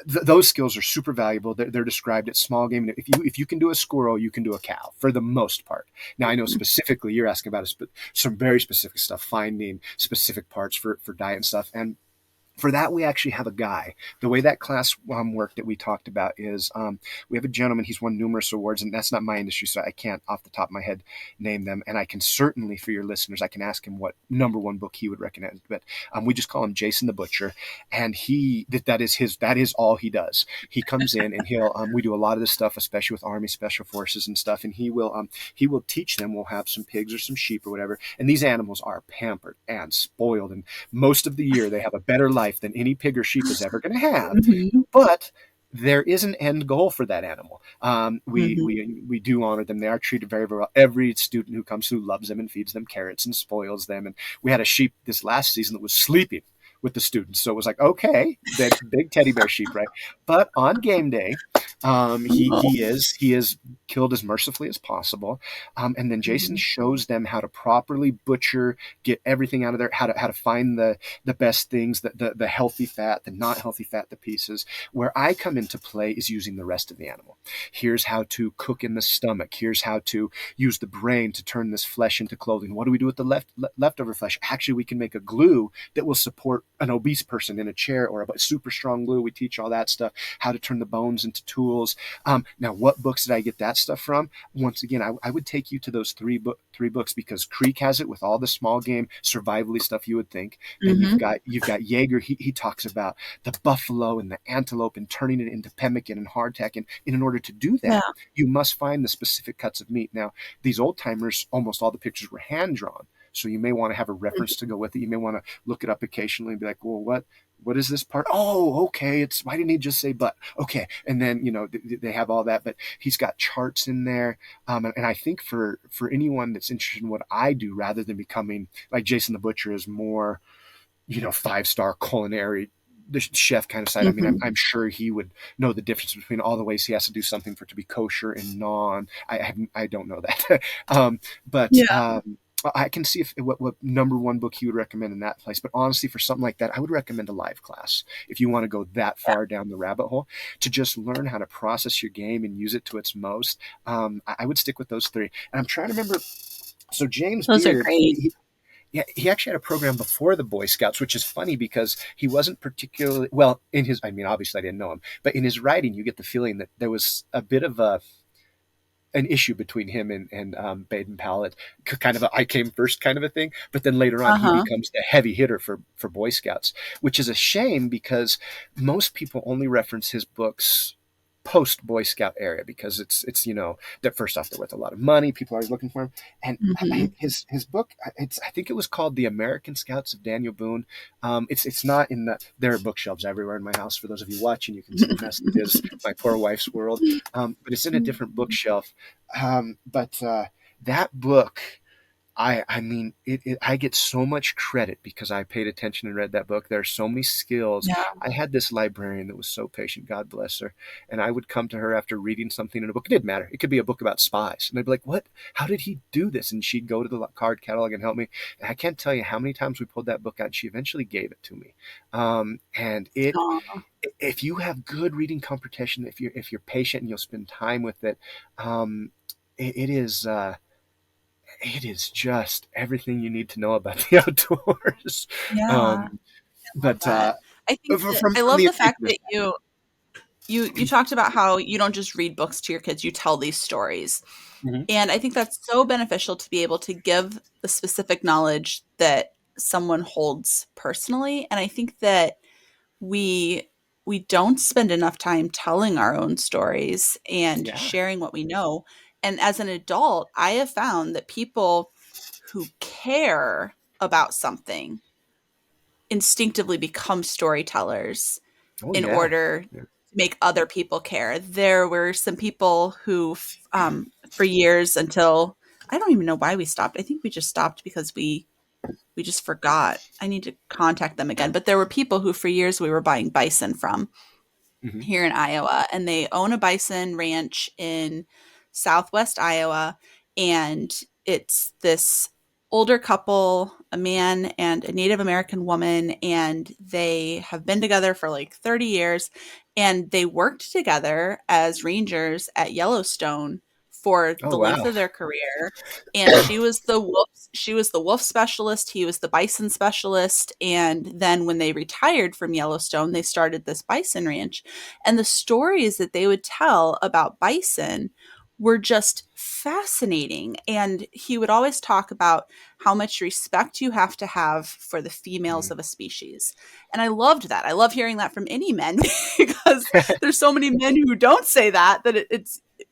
Those skills are super valuable. They're described at small game. If you can do a squirrel, you can do a cow for the most part. Now I know specifically you're asking about some very specific stuff, finding specific parts for diet and stuff, and for that we actually have a guy. The way that class worked that we talked about is we have a gentleman. He's won numerous awards, and that's not my industry, so I can't off the top of my head name them. And I can certainly, for your listeners, I can ask him what number one book he would recommend. But we just call him Jason the Butcher, and that is all he does. He comes in and he'll we do a lot of this stuff, especially with Army Special Forces and stuff, and he will teach them. We'll have some pigs or some sheep or whatever, and these animals are pampered and spoiled, and most of the year they have a better life than any pig or sheep is ever going to have. Mhm. But there is an end goal for that animal. Mhm. We do honor them. They are treated very, very well. Every student who comes through loves them and feeds them carrots and spoils them. And we had a sheep this last season that was sleeping with the students. So it was like, okay, that big teddy bear sheep, right? But on game day, Oh. he is killed as mercifully as possible, and then Jason Mhm. shows them how to properly butcher, get everything out of there, how to find the best things, the healthy fat, the not healthy fat, the pieces. Where I come into play is using the rest of the animal. Here's how to cook in the stomach. Here's how to use the brain to turn this flesh into clothing. What do we do with the leftover flesh? Actually, we can make a glue that will support an obese person in a chair, or a super strong glue. We teach all that stuff, how to turn the bones into tools. Now, what books did I get that stuff from? Once again, I would take you to those three books, because Creek has it with all the small game survivally stuff you would think. Then Mhm. you've got Jaeger. He talks about the buffalo and the antelope and turning it into pemmican and hardtack. And in order to do Yeah. that, you must find the specific cuts of meat. Now, these old timers, almost all the pictures were hand drawn. So you may want to have a reference to go with it. You may want to look it up occasionally and be like, well, what is this part? Oh, okay. It's why didn't he just say but? Okay, and then they have all that, but he's got charts in there, and I think for anyone that's interested in what I do, rather than becoming like Jason the Butcher, is more 5-star culinary the chef kind of side. I mean, Mhm. I'm sure he would know the difference between all the ways he has to do something for it to be kosher and non. I don't know that, but Yeah. I can see if what number one book he would recommend in that place. But honestly, for something like that, I would recommend a live class if you want to go that Yeah. far down the rabbit hole to just learn how to process your game and use it to its most. I would stick with those three. And I'm trying to remember. So James Those are Beard, great. yeah, he actually had a program before the Boy Scouts, which is funny because he wasn't particularly well in his. I mean, obviously, I didn't know him, but in his writing, you get the feeling that there was a bit of an issue between him and Baden Powell, kind of a I came first kind of a thing. But then later on, he Uh-huh. becomes the heavy hitter for Boy Scouts, which is a shame because most people only reference his books post Boy Scout area, because it's that first off they're worth a lot of money. People are always looking for him, and Mhm. his book, I think it was called The American Scouts of Daniel Boone. It's not in the there are bookshelves everywhere in my house. For those of you watching, you can see the mess that is my poor wife's world, but it's in a different bookshelf. But that book, I mean, I get so much credit because I paid attention and read that book. There are so many skills. Yeah. I had this librarian that was so patient, God bless her. And I would come to her after reading something in a book. It didn't matter. It could be a book about spies. And I'd be like, what? How did he do this? And she'd go to the card catalog and help me. And I can't tell you how many times we pulled that book out, and she eventually gave it to me. And Aw. if you have good reading comprehension, if you're patient and you'll spend time with it, um, it is. It is just everything you need to know about the outdoors. Yeah. Um, I love but that. I think that from I love the the fact indigenous, that you you talked about how you don't just read books to your kids, you tell these stories. Mhm. And I think that's so beneficial to be able to give the specific knowledge that someone holds personally. And I think that we we don't spend enough time telling our own stories and Yeah. sharing what we know. And as an adult, I have found that people who care about something instinctively become storytellers Oh in yeah. order to Yeah. make other people care. There were some people who, for years until I don't even know why we stopped. I think we just stopped because we just forgot. I need to contact them again. But there were people who, for years, we were buying bison from Hmm. here in Iowa, and they own a bison ranch in southwest Iowa. And it's this older couple, a man and a Native American woman, and they have been together for like 30 years. And they worked together as rangers at Yellowstone for Oh the length wow. of their career. And she was the wolf specialist, he was the bison specialist. And then when they retired from Yellowstone, they started this bison ranch, and the stories that they would tell about bison were just fascinating. And he would always talk about how much respect you have to have for the females Mhm. of a species. And I loved that. I love hearing that from any men because there's so many men who don't say that, that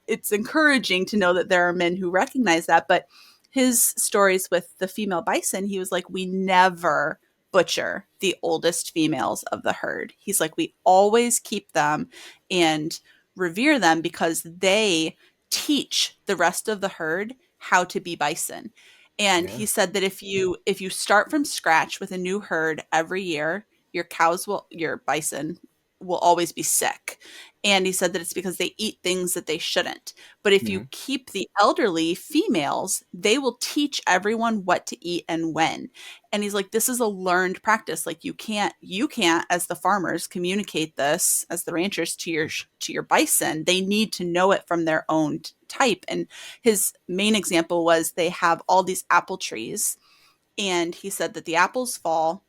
it's encouraging to know that there are men who recognize that. But his stories with the female bison, he was like, we never butcher the oldest females of the herd. He's like, we always keep them and revere them because they teach the rest of the herd how to be bison. And Yeah. he said that if you start from scratch with a new herd every year, your bison will always be sick. And he said that it's because they eat things that they shouldn't. But if you Hmm. keep the elderly females, they will teach everyone what to eat and when. And he's like, this is a learned practice. Like you can't as the farmers communicate this as the ranchers to your bison. They need to know it from their own type. And his main example was they have all these apple trees, and he said that the apples fall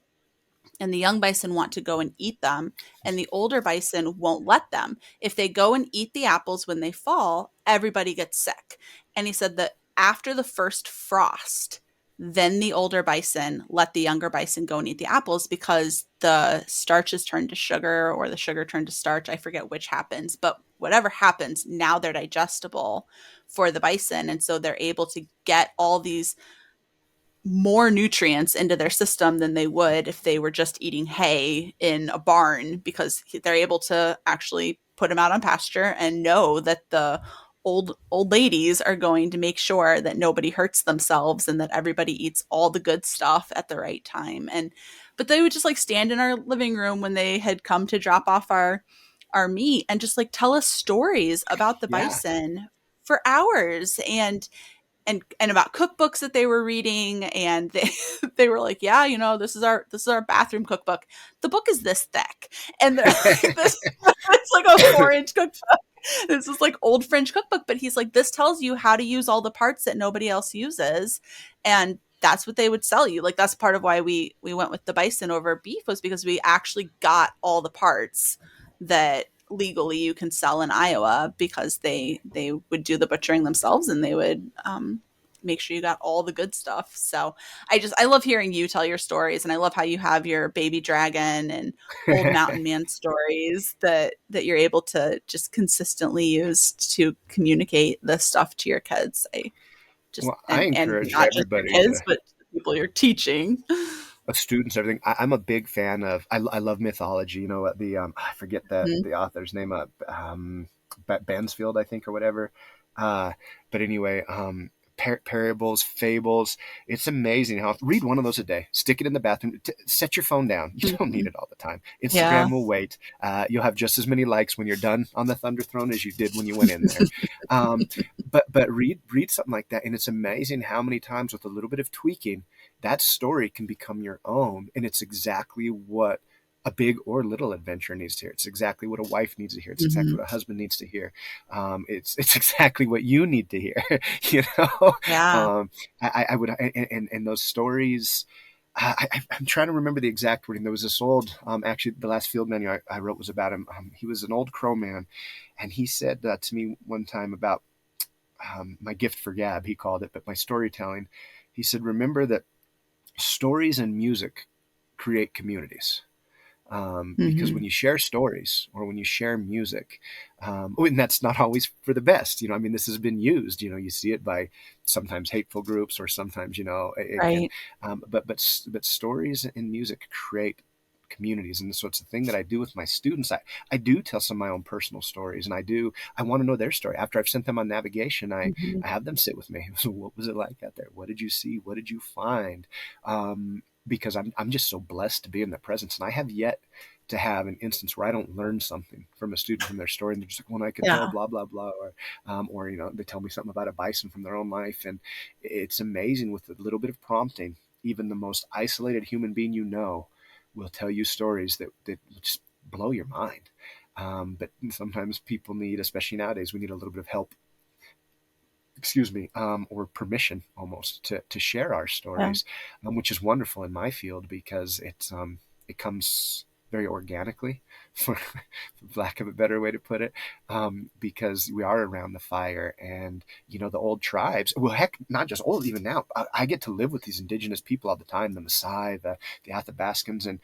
and the young bison want to go and eat them, and the older bison won't let them. If they go and eat the apples when they fall, everybody gets sick. And he said that after the first frost, then the older bison let the younger bison go and eat the apples because the starch is turned to sugar or the sugar turned to starch. I forget which happens, but whatever happens, now they're digestible for the bison. And so they're able to get all these more nutrients into their system than they would if they were just eating hay in a barn, because they're able to actually put them out on pasture and know that the old ladies are going to make sure that nobody hurts themselves and that everybody eats all the good stuff at the right time. And but they would just like stand in our living room when they had come to drop off our meat and just like tell us stories about the Yeah. bison for hours. And about cookbooks that they were reading, and they were like, yeah, this is our bathroom cookbook. The book is this thick, and they're like, this it's like a 4-inch cookbook. This is like old French cookbook, but he's like, this tells you how to use all the parts that nobody else uses. And that's what they would sell you. Like, that's part of why we went with the bison over beef, was because we actually got all the parts that legally you can sell in Iowa, because they would do the butchering themselves, and they would make sure you got all the good stuff. So I love hearing you tell your stories, and I love how you have your baby dragon and old mountain man stories that you're able to just consistently use to communicate this stuff to your kids. I just Well, I and encourage not just your everybody kids, to but the people you're teaching. students, everything. I'm a big fan of. I love mythology. You know what I forget Mhm. the author's name. Bansfield, I think, or whatever. Uh, but anyway, parables, fables. It's amazing how read one of those a day. Stick it in the bathroom. Set your phone down. You don't need Mhm. it all the time. Yeah. Instagram will wait. You'll have just as many likes when you're done on the Thunder Throne as you did when you went in there. Um, but read something like that, and it's amazing how many times with a little bit of tweaking, that story can become your own, and it's exactly what a big or little adventure needs to hear. It's exactly what a wife needs to hear. It's exactly Mhm. what a husband needs to hear. It's exactly what you need to hear. You know, Yeah. I would, and those stories. I'm trying to remember the exact wording. There was this old, actually, the last field menu I wrote was about him. He was an old crow man, and he said to me one time about my gift for gab, he called it, but my storytelling. He said, remember that stories and music create communities. Because Mm-hmm. when you share stories or when you share music, and that's not always for the best, I mean, this has been used, you see it by sometimes hateful groups or sometimes, it can, Right. but stories and music create communities. And so it's the thing that I do with my students. I do tell some of my own personal stories, and I want to know their story. After I've sent them on navigation, Mm-hmm. I have them sit with me. So what was it like out there? What did you see? What did you find? Because I'm just so blessed to be in their presence. And I have yet to have an instance where I don't learn something from a student from their story, and they're just like, "Well, I could tell Yeah. blah blah blah," or they tell me something about a bison from their own life, and it's amazing with a little bit of prompting. Even the most isolated human being will tell you stories that just blow your mind. But sometimes people need, especially nowadays, we need a little bit of help, excuse me, or permission almost to share our Yeah. stories, which is wonderful in my field because it comes very organically, for lack of a better way to put it, because we are around the fire, and the old tribes. Well, heck, not just old, even now. I get to live with these indigenous people all the time: the Maasai, the Athabascans, and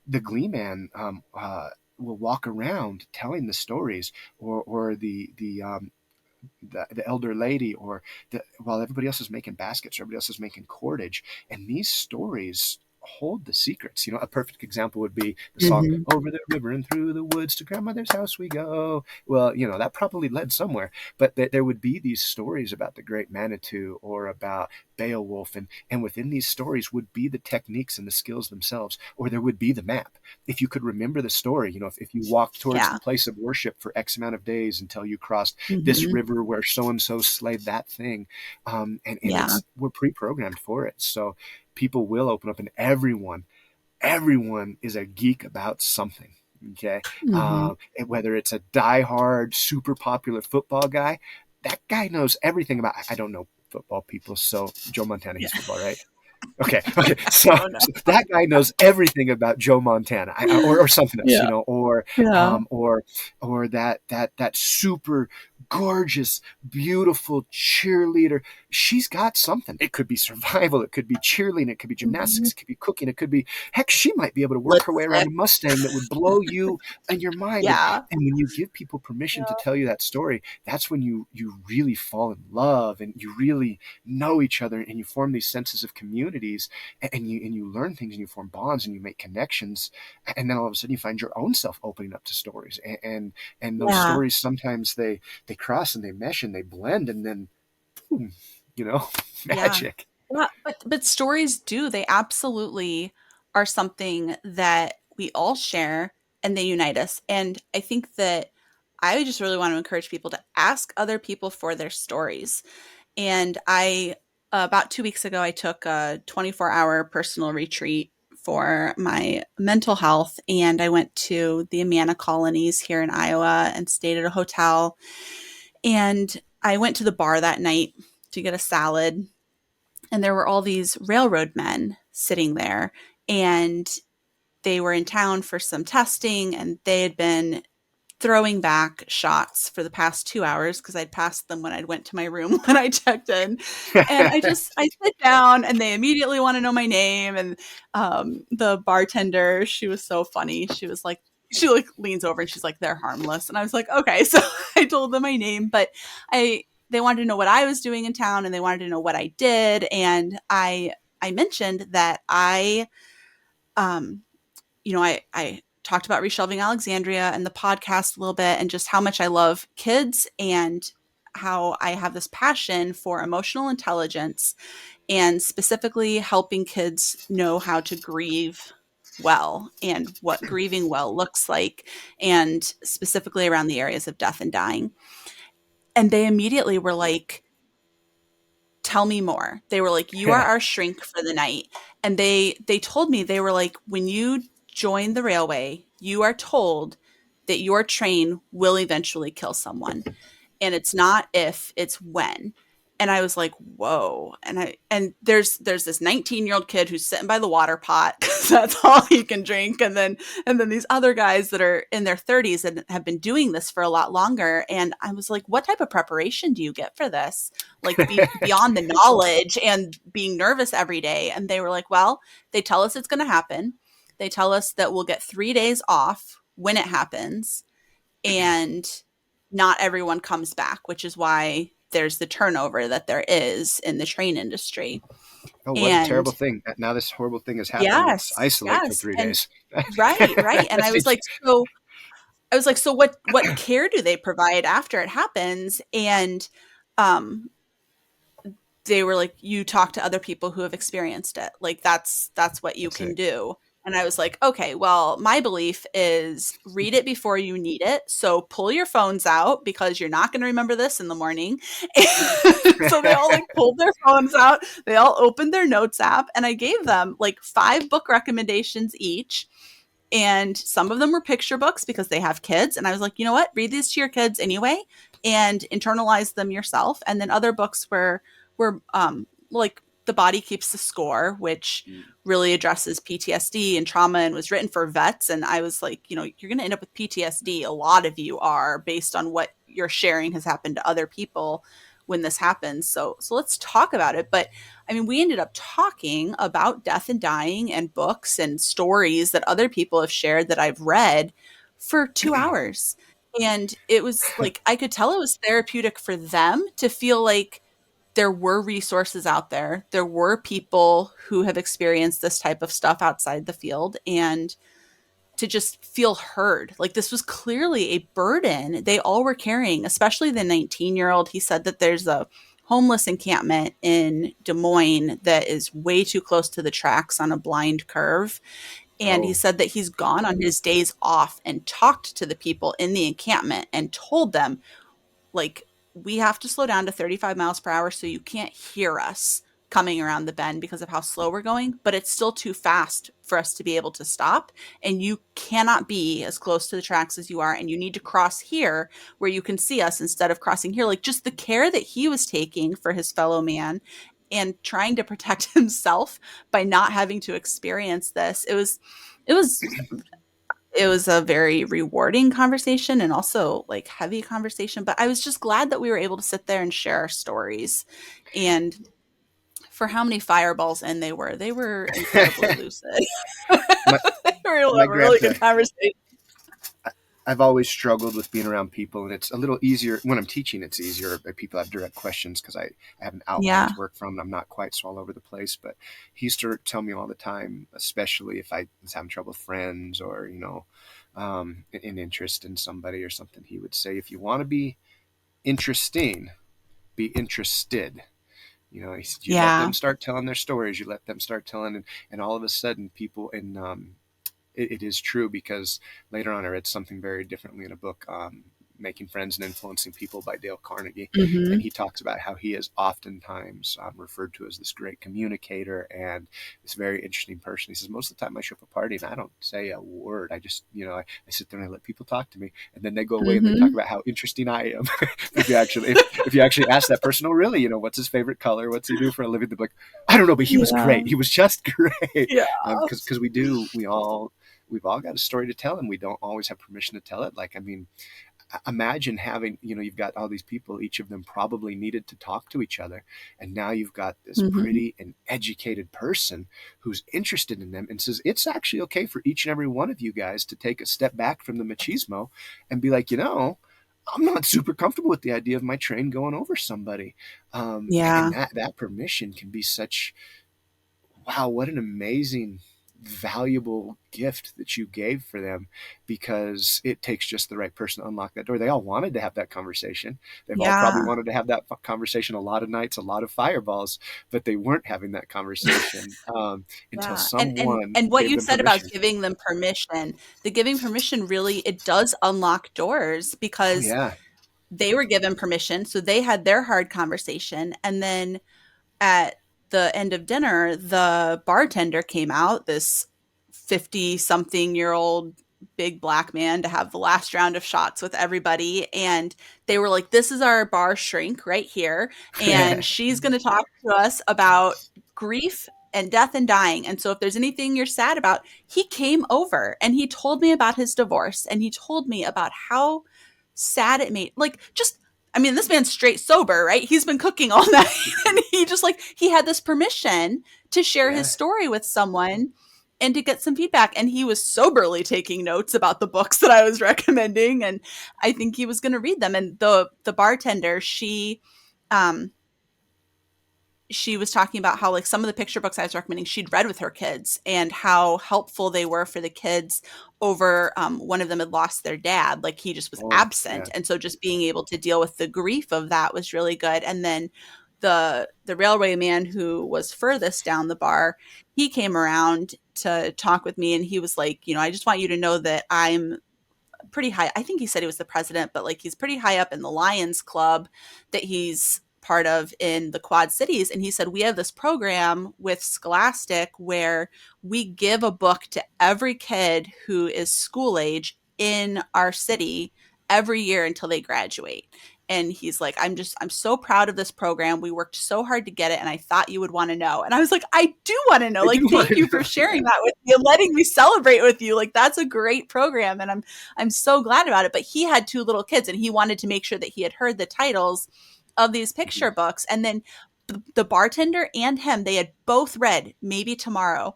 the Gleeman. Will walk around telling the stories, or the elder lady, or while everybody else is making baskets, or everybody else is making cordage, and these stories hold the secrets. A perfect example would be the song Mm-hmm. "Over the River and Through the Woods to Grandmother's House We Go." Well, that probably led somewhere, but there would be these stories about the great Manitou or about Beowulf, and within these stories would be the techniques and the skills themselves, or there would be the map. If you could remember the story, if you walked towards the Yeah. place of worship for X amount of days until you crossed this Mm-hmm. river where so and so slayed that thing, and Yeah. it's we're pre-programmed for it. So people will open up, and everyone is a geek about something. Okay, Mm-hmm. and whether it's a diehard, super popular football guy, that guy knows everything about. I don't know football people, so Joe Montana, Yeah. he's football, right? Okay, okay. So, Oh no. so that guy knows everything about Joe Montana, or something else, Yeah. Yeah. um, or or that super gorgeous, beautiful cheerleader. She's got something. It could be survival, it could be cheerleading, it could be Mm-hmm. gymnastics, it could be cooking, it could be, heck, she might be able to work her way around Lipstick. a Mustang that would blow you and your mind. And Yeah. and when you give people permission to tell you that story, that's when you really fall in love, and you really know each other, and you form these senses of communities, and you learn things, and you form bonds, and you make connections, and then all of a sudden you find your own self opening up to stories, and those Yeah. stories sometimes they cross and they mesh and they blend, and then boom, you know Yeah. magic. Yeah, but stories do. They absolutely are something that we all share and they unite us. And I think that I just really want to encourage people to ask other people for their stories. And I about 2 weeks ago I took a 24-hour personal retreat for my mental health, and I went to the Amana colonies here in Iowa and stayed at a hotel. And I went to the bar that night to get a salad, and there were all these railroad men sitting there, and they were in town for some testing, and they had been throwing back shots for the past 2 hours because I'd passed them when I went to my room when I checked in. And I sit down and they immediately want to know my name. And the bartender, she was so funny. She like leans over and she's like, they're harmless. And I was like, okay. So I told them my name, but they wanted to know what I was doing in town and they wanted to know what I did. And I mentioned that um, I talked about Reshelving Alexandria and the podcast a little bit and just how much I love kids and how I have this passion for emotional intelligence and specifically helping kids know how to grieve well and what grieving well looks like, and specifically around the areas of death and dying. And they immediately were like, tell me more. They were like, you are our shrink for the night. And they told me, they were like, when you join the railway, you are told that your train will eventually kill someone. And it's not if, it's when. And I was like, whoa. And there's this 19-year-old kid who's sitting by the water pot because that's all he can drink. And then these other guys that are in their 30s and have been doing this for a lot longer. And I was like, what type of preparation do you get for this? Like beyond the knowledge and being nervous every day. And they were like, well, they tell us it's gonna happen. They tell us that we'll get 3 days off when it happens, and not everyone comes back, which is why there's the turnover that there is in the train industry. Oh, what a terrible And thing. Now this horrible thing has happened. Let's yes, isolate for yes. three And days. right, right. And I was like, so what care do they provide after it happens? And um they were like, you talk to other people who have experienced it. Like that's what you That's can it. do. And I was like, okay, well, my belief is read it before you need it. So pull your phones out because you're not going to remember this in the morning. So they all like pulled their phones out. They all opened their notes app, and I gave them like 5 book recommendations each. And some of them were picture books because they have kids. And I was like, you know what? Read these to your kids anyway and internalize them yourself. And then other books were like The Body Keeps the Score, which really addresses PTSD and trauma and was written for vets. And I was like, you know, you're going to end up with PTSD. A lot of you are, based on what you're sharing has happened to other people when this happens. So let's talk about it. But I mean, we ended up talking about death and dying and books and stories that other people have shared that I've read for 2 hours. And it was like, I could tell it was therapeutic for them to feel like there were resources out there. There were people who have experienced this type of stuff outside the field, and to just feel heard. Like this was clearly a burden they all were carrying, especially the 19-year-old. He said that there's a homeless encampment in Des Moines that is way too close to the tracks on a blind curve. And he Oh, said that he's gone on his days off and talked to the people in the encampment and told them, like, we have to slow down to 35 miles per hour so you can't hear us coming around the bend because of how slow we're going, but it's still too fast for us to be able to stop. And you cannot be as close to the tracks as you are. And you need to cross here where you can see us instead of crossing here. Like just the care that he was taking for his fellow man and trying to protect himself by not having to experience this. It was it was a very rewarding conversation and also like heavy conversation, but I was just glad that we were able to sit there and share our stories. And for how many fireballs in they were incredibly lucid. my They were my a really grandpa. good conversation. I've always struggled with being around people, and it's a little easier when I'm teaching. It's easier if people have direct questions because I have an outline Yeah. to work from, and I'm not quite so all over the place. But he used to tell me all the time, especially if I was having trouble with friends or an interest in somebody or something. He would say, if you want to be interesting, be interested. He said, you let Yeah. them start telling their stories, you let them start telling, and all of a sudden, people in it is true because later on I read something very differently in a book, Making Friends and Influencing People by Dale Carnegie. And Mhm. he talks about how he is oftentimes referred to as this great communicator and this very interesting person. He says, most of the time I show up at a party and I don't say a word. I just, I sit there and I let people talk to me. And then they go away and they talk Mhm. about how interesting I am. If you actually ask that person, oh, really, what's his favorite color? What's he do for a living? They're like, I don't know, but he was Yeah. great. He was just great. Yeah. Because we've all got a story to tell and we don't always have permission to tell it. Like, I mean, imagine having, you've got all these people, each of them probably needed to talk to each other. And now you've got this Mhm. pretty and educated person who's interested in them and says, it's actually okay for each and every one of you guys to take a step back from the machismo and be like, I'm not super comfortable with the idea of my train going over somebody. And Yeah. that permission can be such, wow, what an amazing, valuable gift that you gave for them, because it takes just the right person to unlock that door. They all wanted to have that conversation. They've all probably Yeah. wanted to have that conversation a lot of nights, a lot of fireballs, but they weren't having that conversation until Yeah. And and someone and what gave you them said about permission. giving them permission, the giving permission really, it does unlock doors Oh, because yeah. they were given permission, so they had their hard conversation, and then at the end of dinner, the bartender came out, this 50 something year old big black man to have the last round of shots with everybody. And they were like, this is our bar shrink right here. And she's going to talk to us about grief and death and dying. And so if there's anything you're sad about, he came over and he told me about his divorce, and he told me about how sad it made, like, just, I mean, this man's straight sober, right? He's been cooking all night and he just, like, he had this permission to share his Yeah. story with someone and to get some feedback. And he was soberly taking notes about the books that I was recommending. And I think he was going to read them. And the bartender, um, she was talking about how, like, some of the picture books I was recommending, she'd read with her kids and how helpful they were for the kids over, one of them had lost their dad. Like, he just was Oh, absent. yeah. And so just being able to deal with the grief of that was really good. And then the railway man who was furthest down the bar, he came around to talk with me, and he was like, I just want you to know that I'm pretty high. I think he said he was the president, but, like, he's pretty high up in the Lions Club that he's part of in the Quad Cities. And he said, we have this program with Scholastic where we give a book to every kid who is school age in our city every year until they graduate. And he's like, I'm so proud of this program. We worked so hard to get it, and I thought you would want to know. And I was like, I do want to know. I Like, do want thank to you for know. sharing Yeah. that with me and letting me celebrate with you. Like, that's a great program, and I'm so glad about it. But he had two little kids, and he wanted to make sure that he had heard the titles of these Mhm. picture books. And then the bartender and him, they had both read Maybe Tomorrow.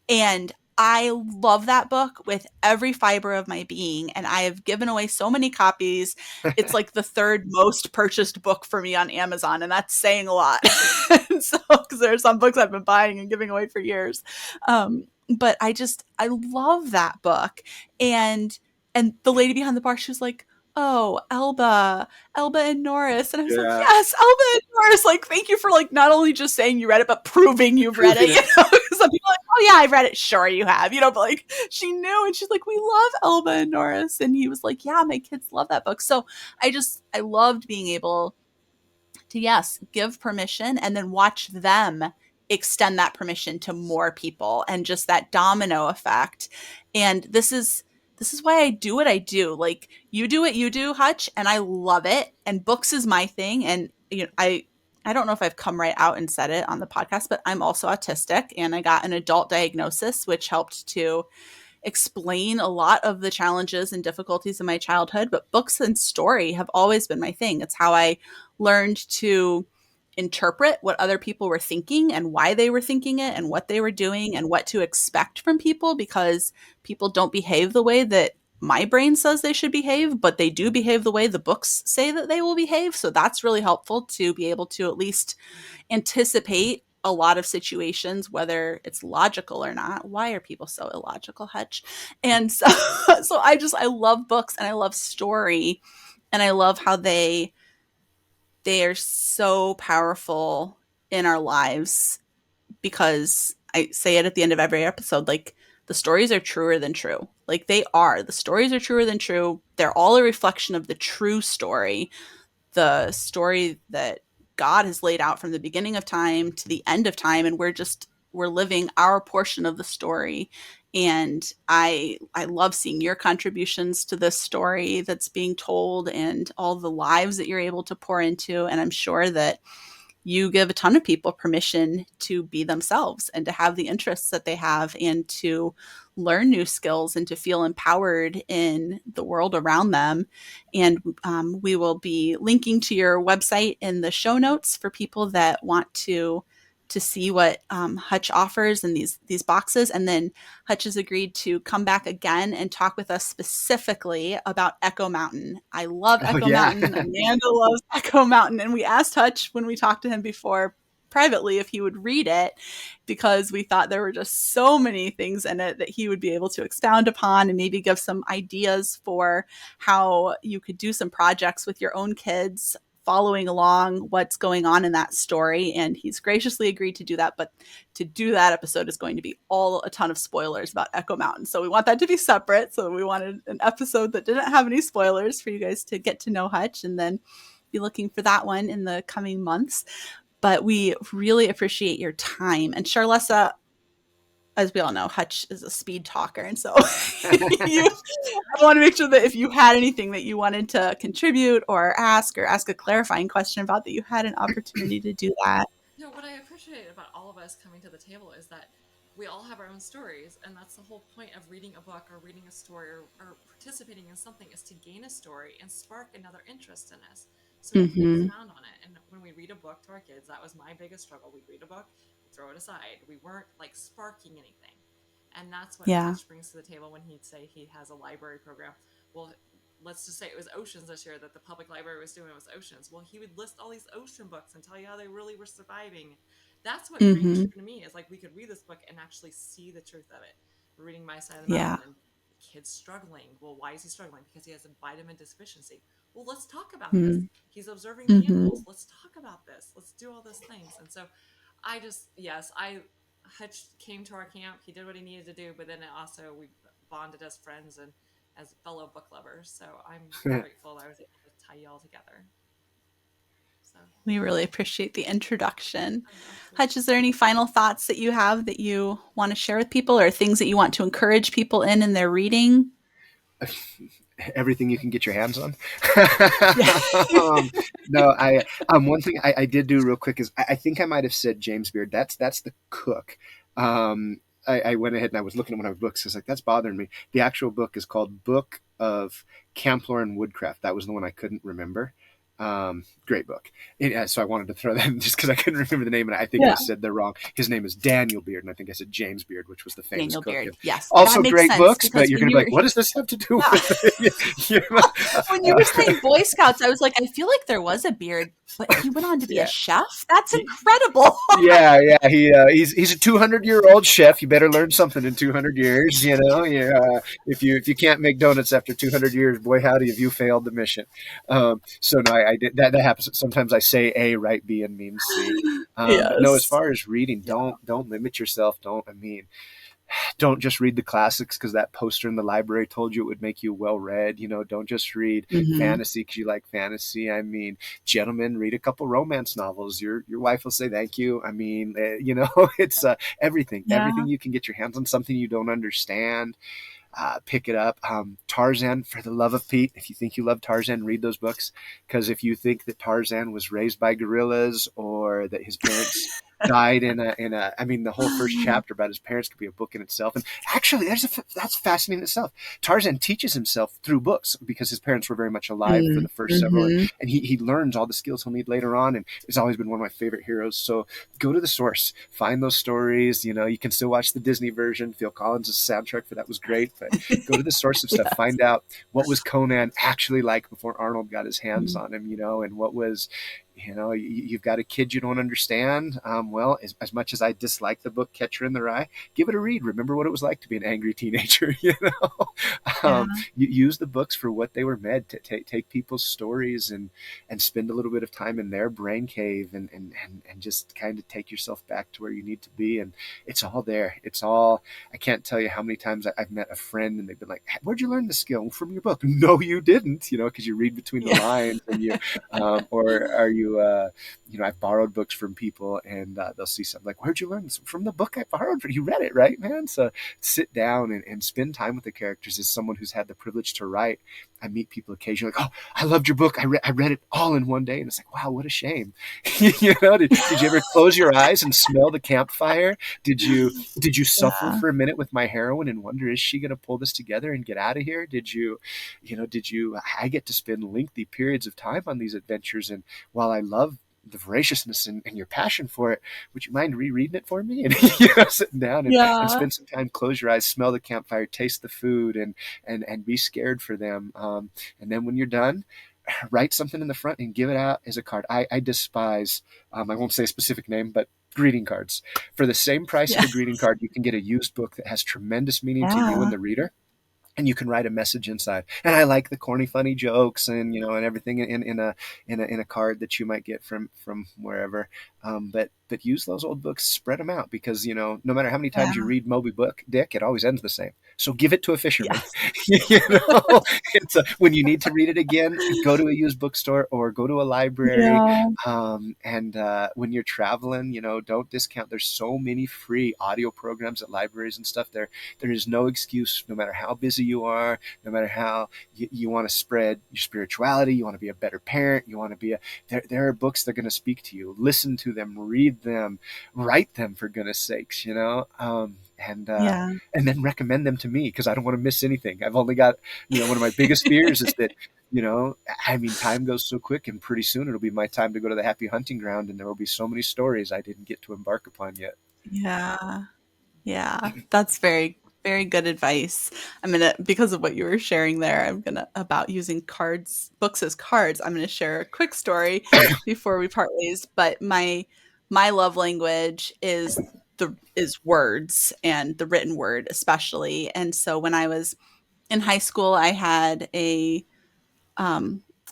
And I love that book with every fiber of my being. And I have given away so many copies. It's like the third most purchased book for me on Amazon. And that's saying a lot. So, because there are some books I've been buying and giving away for years. But I love that book. And, and the lady behind the bar, she was like, oh, Elba and Norris. And I was like, Yeah. yes, Elba and Norris. Like, thank you for, like, not only just saying you read it, but proving you've read Proving it. it. Some people are like, oh yeah, I've read it. Sure you have, but, like, she knew, and she's like, we love Elba and Norris. And he was like, yeah, my kids love that book. So I loved being able to, yes, give permission and then watch them extend that permission to more people, and just that domino effect. And this is why I do what I do. Like, you do what you do, Hutch, and I love it. And books is my thing. And I don't know if I've come right out and said it on the podcast, but I'm also autistic, and I got an adult diagnosis, which helped to explain a lot of the challenges and difficulties in my childhood. But books and story have always been my thing. It's how I learned to interpret what other people were thinking and why they were thinking it and what they were doing and what to expect from people, because people don't behave the way that my brain says they should behave, but they do behave the way the books say that they will behave. So that's really helpful to be able to at least anticipate a lot of situations, whether it's logical or not. Why are people so illogical, Hutch? And so, so I love books and I love story, and I love how they are so powerful in our lives, because I say it at the end of every episode, like, the stories are truer than true. Like, they are. The stories are truer than true. They're all a reflection of the true story, the story that God has laid out from the beginning of time to the end of time, and we're living our portion of the story. And I love seeing your contributions to this story that's being told, and all the lives that you're able to pour into. And I'm sure that you give a ton of people permission to be themselves and to have the interests that they have, and to learn new skills and to feel empowered in the world around them. And we will be linking to your website in the show notes for people that want to see what Hutch offers in these boxes. And then Hutch has agreed to come back again and talk with us specifically about Echo Mountain. I love Oh, Echo yeah. Mountain. Amanda loves Echo Mountain. And we asked Hutch when we talked to him before privately if he would read it, because we thought there were just so many things in it that he would be able to expound upon and maybe give some ideas for how you could do some projects with your own kids following along what's going on in that story. And he's graciously agreed to do that. But to do that episode is going to be a ton of spoilers about Echo Mountain. So we want that to be separate. So we wanted an episode that didn't have any spoilers for you guys to get to know Hutch, and then be looking for that one in the coming months. But we really appreciate your time. And Charlessa, as we all know, Hutch is a speed talker, and so I want to make sure that if you had anything that you wanted to contribute or ask a clarifying question about, that you had an opportunity to do that. No, what I appreciate about all of us coming to the table is that we all have our own stories, and that's the whole point of reading a book or reading a story or participating in something, is to gain a story and spark another interest in us. So we can Mm-hmm. expound on it. And when we read a book to our kids, that was my biggest struggle. We'd read a book, we'd throw it aside. We weren't like sparking anything. And that's what Yeah. Hutch brings to the table when he'd say he has a library program. Well, let's just say it was oceans this year that the public library was doing, was oceans. Well, he would list all these ocean books and tell you how they really were surviving. That's what rang Mm-hmm. true to me, is like we could read this book and actually see the truth of it. We're reading My Side of the Yeah. Mountain, and the kid's struggling. Well, why is he struggling? Because he has a vitamin deficiency. Well, let's talk about this. He's observing the Mm-hmm. animals. Let's talk about this. Let's do all those things. And so I just, yes, Hutch came to our camp. He did what he needed to do, but then also we bonded as friends and as fellow book lovers. So I'm grateful that I was able to tie you all together. So We really appreciate the introduction. oh, Hutch, absolutely. is there any final thoughts that you have that you want to share with people, or things that you want to encourage people in their reading? Everything you can get your hands on. Yeah. um, no, I one thing I did do real quick is I think I might have said James Beard. That's the cook. I went ahead and I was looking at one of my books. I was like, that's bothering me. The actual book is called Book of Camplor and Woodcraft. That was the one I couldn't remember. Great book. So I wanted to throw that in just because I couldn't remember the name, and I think I Yeah. said they're wrong. His name is Daniel Beard, and I think I said James Beard, which was the famous Daniel cook. Beard. And Yes, that also makes great sense books, but because you're when going to you be were, like, what does this have to do yeah, with it? You know? when you were saying Boy Scouts, I was like, I feel like there was a Beard, but he went on to be a Yeah. chef. That's incredible. Yeah. He's a 200-year-old chef. You better learn something in 200 years. You know, yeah. If you can't make donuts after 200 years, boy howdy, have you failed the mission. So no, I did that. That happens. Sometimes I say A, right B, and mean C. But no, as Yes. far as reading, Yeah. don't limit yourself. Don't just read the classics because that poster in the library told you it would make you well read. Don't just read Mm-hmm. fantasy because you like fantasy. I mean, gentlemen, read a couple romance novels. Your wife will say thank you. I mean, it's everything. Yeah. Everything you can get your hands on, something you don't understand, pick it up. Tarzan, for the love of Pete, if you think you love Tarzan, read those books. Because if you think that Tarzan was raised by gorillas or that his parents died I mean, the whole first chapter about his parents could be a book in itself. And actually, that's fascinating in itself. Tarzan teaches himself through books because his parents were very much alive for the first several, Mm-hmm. and he learns all the skills he'll need later on, and has always been one of my favorite heroes. So go to the source, find those stories. You can still watch the Disney version. Phil Collins' soundtrack for that was great, but go to the source of stuff. Yes. Find out what was Conan actually like before Arnold got his hands Mm-hmm. on him. And what was, you've got a kid you don't understand. Well, as much as I dislike the book Catcher in the Rye, give it a read. Remember what it was like to be an angry teenager. Yeah. You use the books for what they were meant to take people's stories and spend a little bit of time in their brain cave and just kind of take yourself back to where you need to be. And it's all there. It's all, I can't tell you how many times I've met a friend and they've been like, where'd you learn this skill? From your book. No, you didn't, because you read between the Yeah. lines and or are you, I've borrowed books from people and they'll see something like, where'd you learn this? From the book I borrowed. You read it, right, man? So sit down and spend time with the characters. As someone who's had the privilege to write, I meet people occasionally like, oh, I loved your book. I read it all in one day. And it's like, wow, what a shame. Did you ever close your eyes and smell the campfire? Did you suffer Yeah. for a minute with my heroine and wonder, is she going to pull this together and get out of here? I get to spend lengthy periods of time on these adventures. And while I love the voraciousness and your passion for it, would you mind rereading it for me? And sitting down and Yeah. spend some time, close your eyes, smell the campfire, taste the food, and be scared for them. And then when you're done, write something in the front and give it out as a card. I despise, I won't say a specific name, but greeting cards. For the same price of Yeah. a greeting card, you can get a used book that has tremendous meaning to you and Yeah. the reader, and you can write a message inside. And I like the corny, funny jokes and everything in a card that you might get from wherever. But use those old books, spread them out, because no matter how many Yeah. times you read Moby Dick, it always ends the same. So give it to a fisherman. Yes. When you need to read it again, go to a used bookstore or go to a library. Yeah. And when you're traveling, don't discount. There's so many free audio programs at libraries and stuff. There is no excuse, no matter how busy you are, no matter how you want to spread your spirituality, you want to be a better parent, you want to be there are books that are going to speak to you. Listen to them, read them, write them, for goodness sakes, Yeah. and then recommend them to me, because I don't want to miss anything. I've only got, one of my biggest fears is that, time goes so quick, and pretty soon it'll be my time to go to the happy hunting ground, and there will be so many stories I didn't get to embark upon yet. Yeah. Yeah. That's very, very good advice. Because of what you were sharing there, about using books as cards, I'm going to share a quick story before we part ways. But my love language is words, and the written word especially. And so when I was in high school, I had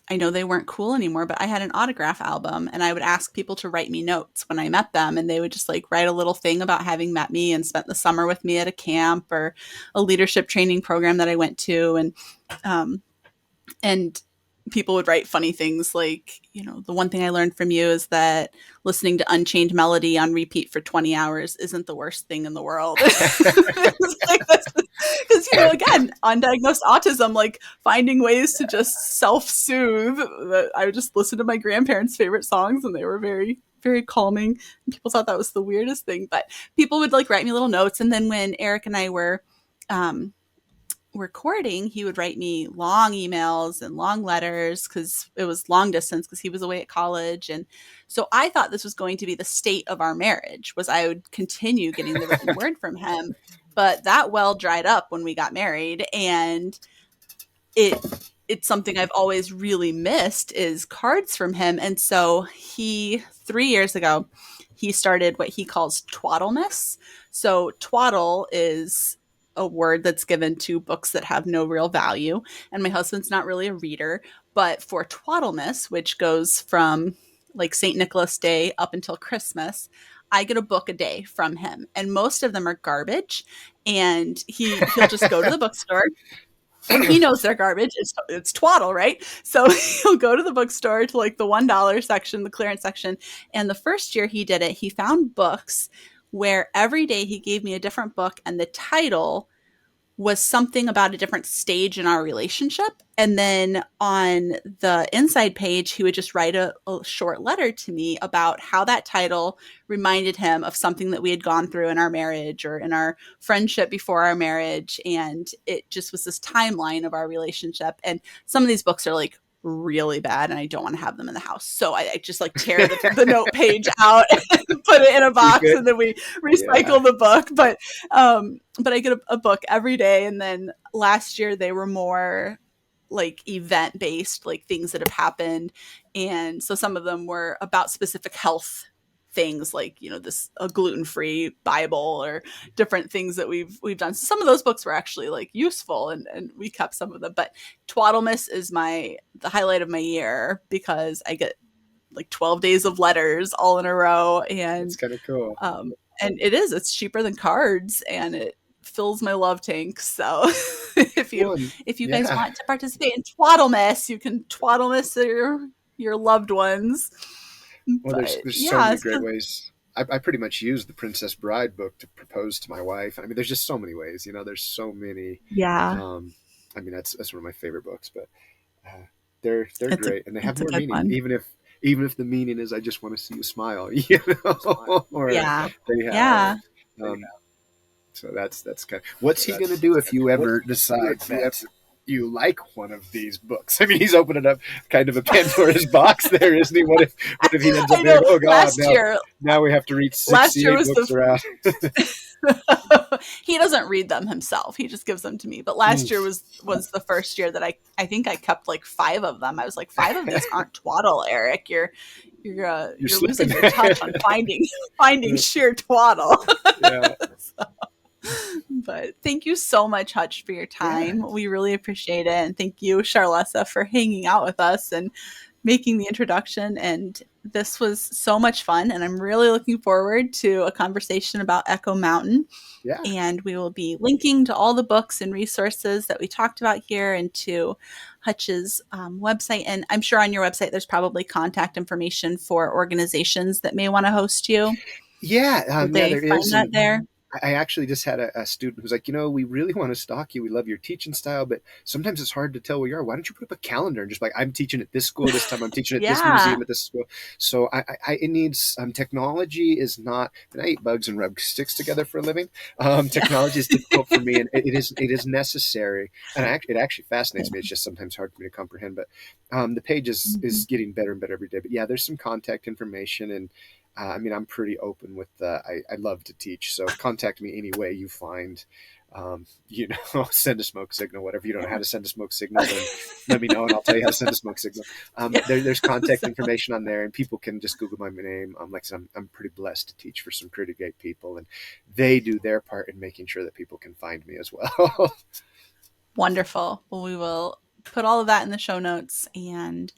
I know they weren't cool anymore, but I had an autograph album, and I would ask people to write me notes when I met them, and they would just like write a little thing about having met me and spent the summer with me at a camp or a leadership training program that I went to. And people would write funny things like, the one thing I learned from you is that listening to Unchained Melody on repeat for 20 hours isn't the worst thing in the world. Because, again, undiagnosed autism, like finding ways to just self-soothe. I would just listen to my grandparents' favorite songs, and they were very, very calming. And people thought that was the weirdest thing. But people would like write me little notes. And then when Eric and I were recording, he would write me long emails and long letters, because it was long distance, because he was away at college. And so I thought this was going to be the state of our marriage, was I would continue getting the written word from him. But that well dried up when we got married, and it's something I've always really missed, is cards from him. And so 3 years ago, he started what he calls Twaddlemas. So twaddle is a word that's given to books that have no real value. And my husband's not really a reader, but for Twaddlemas, which goes from like St. Nicholas Day up until Christmas, I get a book a day from him, and most of them are garbage. And he'll just go to the bookstore, and he knows they're garbage. It's twaddle, right? So he'll go to the bookstore to like the $1 section, the clearance section. And the first year he did it, he found books where every day he gave me a different book, and the title was something about a different stage in our relationship. And then on the inside page, he would just write a short letter to me about how that title reminded him of something that we had gone through in our marriage or in our friendship before our marriage. And it just was this timeline of our relationship. And some of these books are like really bad, and I don't want to have them in the house. So I just like tear the note page out and put it in a box, and then we recycle the book. But I get a book every day. And then last year they were more like event based, like things that have happened. And so some of them were about specific health things, like a gluten-free Bible or different things that we've done. Some of those books were actually like useful, and we kept some of them. But Twaddlemas is the highlight of my year, because I get like 12 days of letters all in a row, and It's kind of cool. And it's cheaper than cards, and it fills my love tank. So if you guys want to participate in Twaddlemas, you can Twaddlemas your loved ones. Well, there's so many great ways. I pretty much used the Princess Bride book to propose to my wife. I mean, there's just so many ways. There's so many. Yeah. That's one of my favorite books, but they're great, and they have more meaning. One. Even if the meaning is I just want to see you smile, or yeah, they have, yeah. So that's kind of, what's he going to do if you ever decide that you like one of these books? I mean, he's opening up kind of a Pandora's box there, isn't he? What if he ends up being, oh God, now we have to read 68 books around. He doesn't read them himself. He just gives them to me. But last year was the first year that I think I kept like 5 of them. I was like, 5 of these aren't twaddle, Eric. You're losing your touch on finding sheer twaddle. Yeah. But thank you so much, Hutch, for your time. Yeah. We really appreciate it. And thank you, Charlessa, for hanging out with us and making the introduction. And this was so much fun. And I'm really looking forward to a conversation about Echo Mountain. Yeah. And we will be linking to all the books and resources that we talked about here and to Hutch's website. And I'm sure on your website, there's probably contact information for organizations that may want to host you. Yeah, Will yeah, they there find is, that and there? I actually just had a student who's like, we really want to stalk you. We love your teaching style, but sometimes it's hard to tell where you are. Why don't you put up a calendar and just like, I'm teaching at this school this time, I'm teaching at this Yeah. museum at this school. So it needs technology is not. And I eat bugs and rub sticks together for a living. Technology is difficult for me, and it is necessary, and it actually fascinates me. It's just sometimes hard for me to comprehend. But the page is Mhm. getting better and better every day. But yeah, there's some contact information and. I mean, I'm pretty open with I love to teach, so contact me any way you find. Send a smoke signal, whatever. You don't know how to send a smoke signal, then let me know and I'll tell you how to send a smoke signal. Yeah. But there's contact So information on there, and people can just Google my name. Like I said, I'm pretty blessed to teach for some pretty great people, and they do their part in making sure that people can find me as well. wonderful. Well, we will put all of that in the show notes, and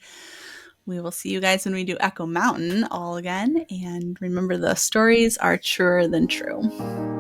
we will see you guys when we do Echo Mountain all again. And remember, the stories are truer than true.